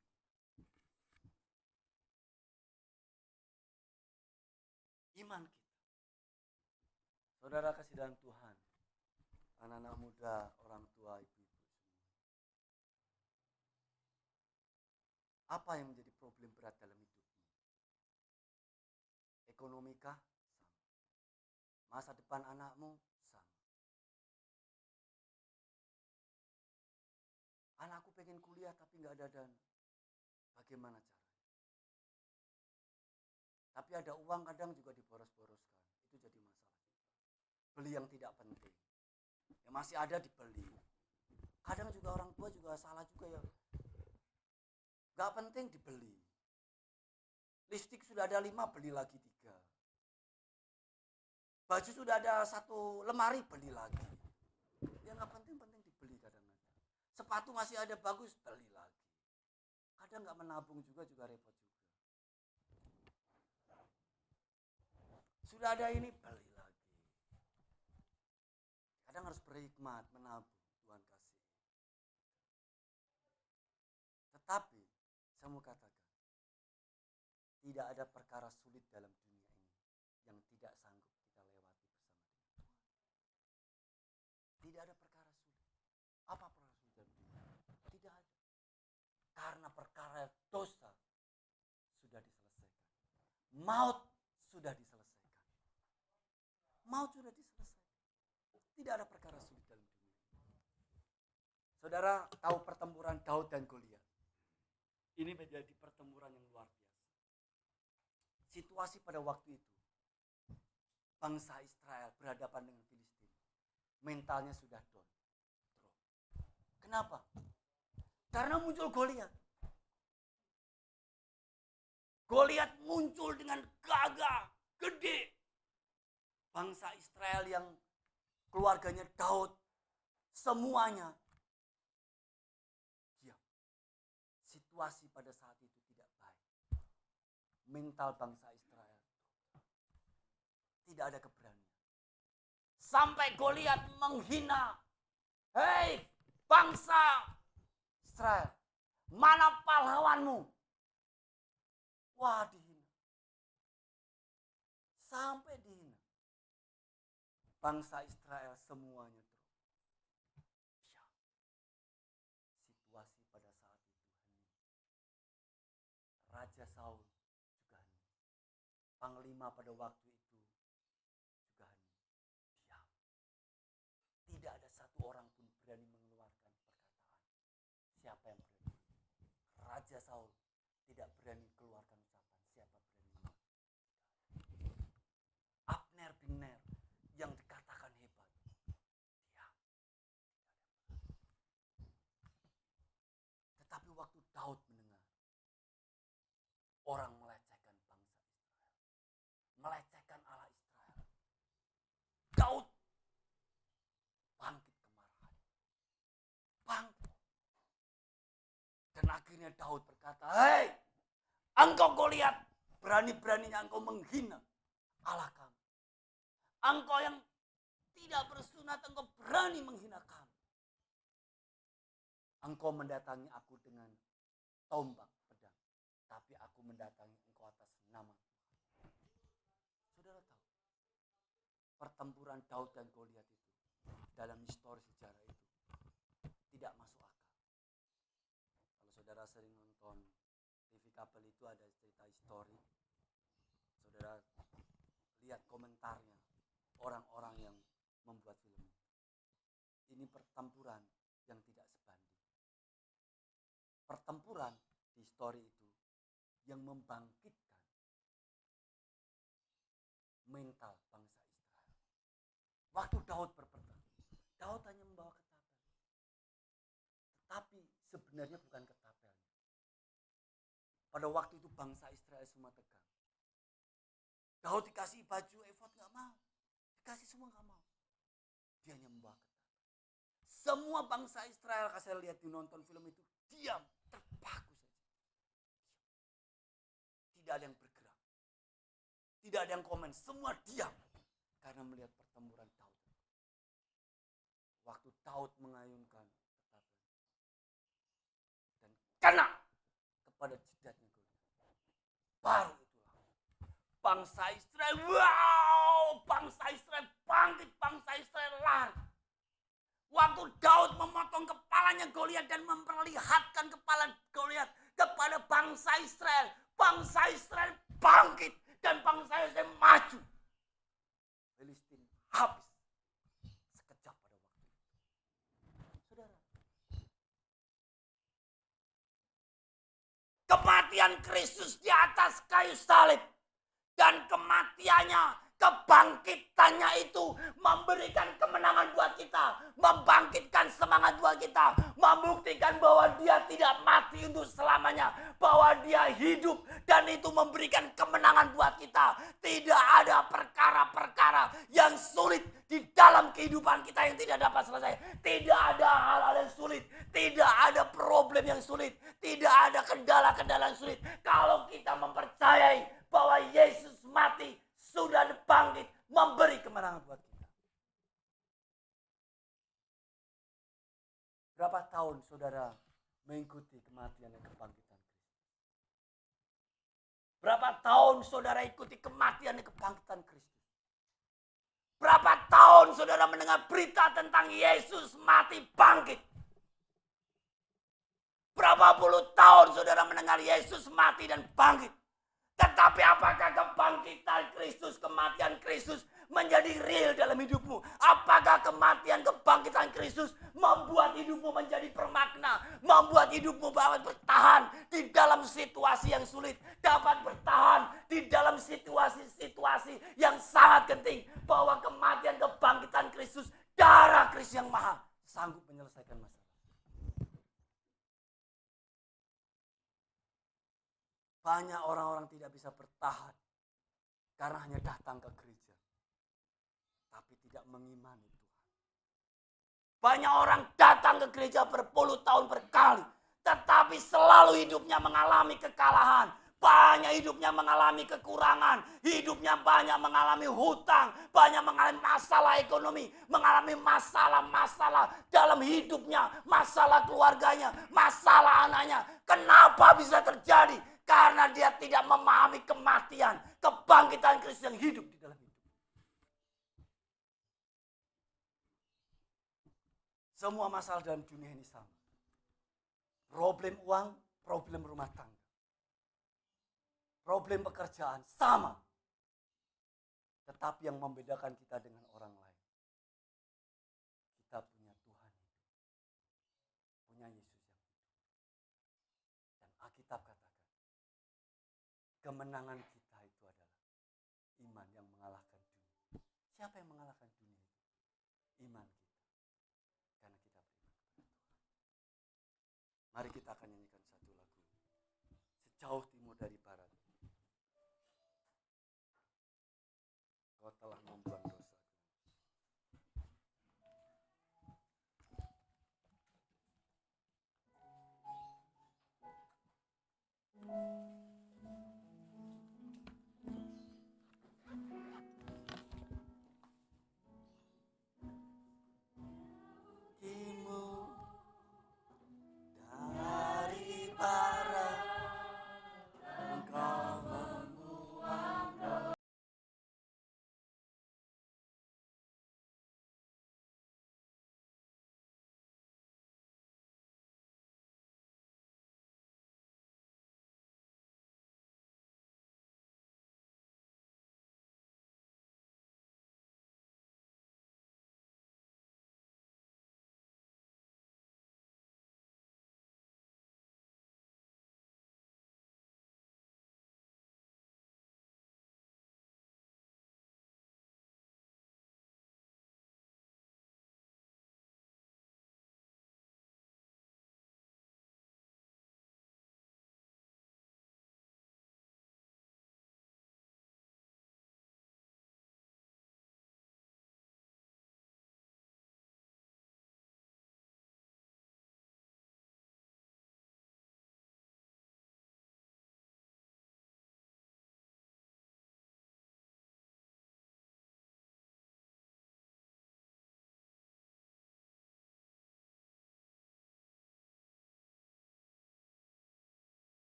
Iman kita. Saudara kasih dalam Tuhan. Anak-anak muda, orang tua, ibu-ibu semua. Apa yang menjadi problem berat dalam hidupmu? Ekonomi kah? Sama. Masa depan anakmu? Sama. Anakku pengen kuliah tapi nggak ada dana. Bagaimana caranya? Tapi ada uang kadang juga diboros-boroskan. Itu jadi masalah kita. Beli yang tidak penting. Ya masih ada dibeli. Kadang juga orang tua juga salah juga ya. Gak penting dibeli. Lipstik sudah ada 5, beli lagi 3. Baju sudah ada 1 lemari, beli lagi. Ya gak penting-penting dibeli kadang-kadang. Sepatu masih ada bagus, beli lagi. Kadang gak menabung juga repot juga. Sudah ada ini, beli lagi. Kadang harus berhikmat, menabung, Tuhan kasih. Tetapi, saya mau katakan, tidak ada perkara sulit dalam dunia ini yang tidak sanggup kita lewati bersama dengan Tuhan. Tidak ada perkara sulit. Apa perkara sulit dalam dunia? Tidak ada. Karena perkara dosa sudah diselesaikan. Maut sudah diselesaikan. Maut sudah diselesaikan. Tidak ada perkara sulit dalam dunia. Saudara tahu pertempuran Daud dan Goliat. Ini menjadi pertempuran yang luar biasa. Situasi pada waktu itu, bangsa Israel berhadapan dengan Filistin. Mentalnya sudah drop. Kenapa? Karena muncul Goliat. Goliat muncul dengan gagah, gede. Bangsa Israel yang keluarganya Daud, semuanya diam. Situasi pada saat itu tidak baik. Mental bangsa Israel tidak ada keberanian. Sampai Goliat menghina, hei bangsa Israel, mana pahlawanmu? Wah, dihina. Sampai dihina. Bangsa Israel semuanya drop. Situasi pada saat itu hening. Raja Saul juga hening. Panglima pada waktu itu juga hanya diam. Tidak ada satu orang pun berani mengeluarkan perkataan. Siapa yang berani? Raja Saul tidak berani keluarkan ucapan. Siapa berani? Abner bin Ner yang dikatakan hebat. Diam. Tetapi waktu Daud mendengar orang melecehkan bangsa Israel, melecehkan Allah Israel, Daud bangkit kemarahan, bangkit. Dan akhirnya Daud berkata, hei, engkau Goliat, berani-beraninya engkau menghina Allah kami. Engkau yang tidak bersunat, engkau berani menghina kami. Engkau mendatangi aku dengan tombak pedang, tapi aku mendatangi engkau atas nama Tuhan. Saudara tahu, pertempuran Daud dan Goliat itu dalam histori sejarah itu tidak masuk akal. Kalau saudara sering nonton TV kabel itu ada cerita histori, saudara lihat komentarnya orang-orang yang membuat film. Ini pertempuran yang tidak sebanding. Pertempuran di histori itu yang membangkitkan mental bangsa Israel. Waktu Daud berperang, Daud hanya membawa ketapel. Tetapi sebenarnya bukan ketapelnya. Pada waktu itu bangsa Israel semua tegang. Daud dikasih baju efod gak mau. Dikasih semua gak mau. Dia hanya membawa ketapel. Semua bangsa Israel, kalau saya lihat di nonton film itu, diam, terpaku saja. Tidak ada yang bergerak. Tidak ada yang komen, semua diam. Karena melihat pertempuran Daud. Waktu Daud mengayunkan ketapel dan kena kepada jidatnya Goliat. Baru itulah bangsa Israel, wow, bangsa Israel bangkit, bangsa Israel lari. Waktu Daud memotong kepalanya Goliat dan memperlihatkan kepala Goliat kepada bangsa Israel bangkit dan bangsa Israel maju. Filistin habis sekejap pada waktu itu. Saudara, kematian Kristus di atas kayu salib dan kematiannya, kebangkitannya itu memberikan kemenangan buat kita, membangkitkan semangat buat kita, membuktikan bahwa dia tidak mati untuk selamanya, bahwa dia hidup dan itu memberikan kemenangan buat kita. Tidak ada perkara-perkara yang sulit di dalam kehidupan kita yang tidak dapat selesai. Tidak ada hal-hal yang sulit, tidak ada problem yang sulit, tidak ada kendala-kendala yang sulit. Kalau kita mempercayai bahwa Yesus mati, sudah bangkit, memberi kemenangan buat kita. Berapa tahun saudara mengikuti kematian dan kebangkitan Kristus? Berapa tahun saudara ikuti kematian dan kebangkitan Kristus? Berapa tahun saudara mendengar berita tentang Yesus mati bangkit? Berapa puluh tahun saudara mendengar Yesus mati dan bangkit? Tetapi apakah kebangkitan Kristus, kematian Kristus menjadi real dalam hidupmu? Apakah kematian, kebangkitan Kristus membuat hidupmu menjadi bermakna? Membuat hidupmu dapat bertahan di dalam situasi yang sulit. Dapat bertahan di dalam situasi-situasi yang sangat genting. Bahwa kematian, kebangkitan Kristus, darah Kristus yang mahal sanggup menyelesaikan masalah. Banyak orang-orang tidak bisa bertahan karena hanya datang ke gereja, tapi tidak mengimani Tuhan. Banyak orang datang ke gereja berpuluh tahun berkali, tetapi selalu hidupnya mengalami kekalahan. Banyak hidupnya mengalami kekurangan, hidupnya banyak mengalami hutang, banyak mengalami masalah ekonomi, mengalami masalah-masalah dalam hidupnya, masalah keluarganya, masalah anaknya. Kenapa bisa terjadi? Karena dia tidak memahami kematian, kebangkitan Kristus yang hidup di dalam hidup. Semua masalah dalam dunia ini sama. Problem uang, problem rumah tangga. Problem pekerjaan, sama. Tetapi yang membedakan kita dengan orang lain, kita punya Tuhan hidup, punya Yesus yang hidup. Dan Alkitab katakan, kemenangan kita itu adalah iman yang mengalahkan dunia. Siapa yang mengalahkan dunia itu? Iman kita. Karena kita beriman kepada Tuhan. Mari kita akan nyanyikan satu lagu. Sejauh timur dari barat, Kau telah membuang dosaku. Timur dari barat, Engkau membuang dosa.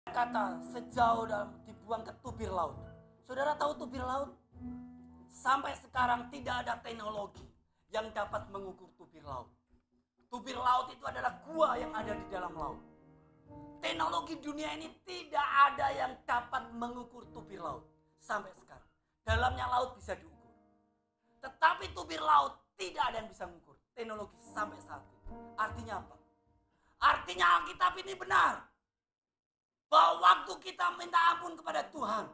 Kata sejauh dalam dibuang ke tubir laut. Saudara tahu tubir laut? Sampai sekarang tidak ada teknologi yang dapat mengukur tubir laut. Tubir laut itu adalah gua yang ada di dalam laut. Teknologi dunia ini tidak ada yang dapat mengukur tubir laut sampai sekarang. Dalamnya laut bisa diukur. Tetapi tubir laut tidak ada yang bisa mengukur teknologi sampai saat ini. Artinya apa? Artinya Alkitab ini benar. Bahwa waktu kita minta ampun kepada Tuhan,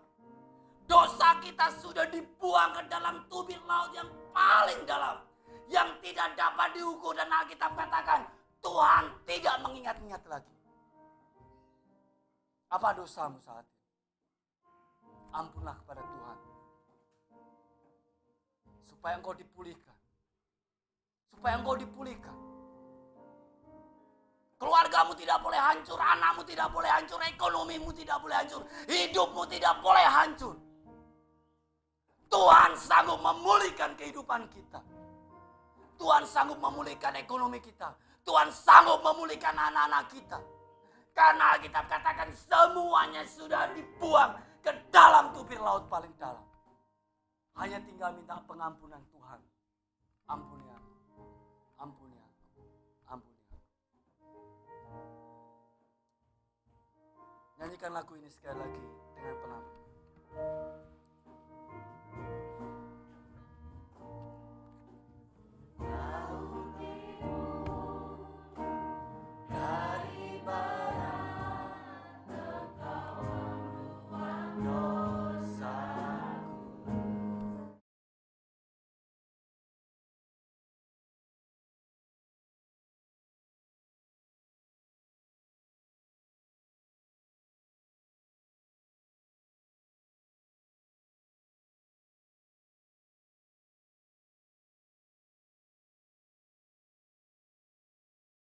dosa kita sudah dibuang ke dalam tubir laut yang paling dalam, yang tidak dapat diukur, dan Alkitab katakan Tuhan tidak mengingat-ingat lagi. Apa dosamu saat ini? Ampunlah kepada Tuhan, supaya engkau dipulihkan. Supaya engkau dipulihkan. Keluargamu tidak boleh hancur, anakmu tidak boleh hancur, ekonomimu tidak boleh hancur, hidupmu tidak boleh hancur. Tuhan sanggup memulihkan kehidupan kita. Tuhan sanggup memulihkan ekonomi kita. Tuhan sanggup memulihkan anak-anak kita. Karena Alkitab katakan semuanya sudah dibuang ke dalam tubir laut paling dalam. Hanya tinggal minta pengampunan Tuhan. Ampuni aku. Ampuni aku. Ampuni aku. Nyanyikan lagu ini sekali lagi dengan pelan.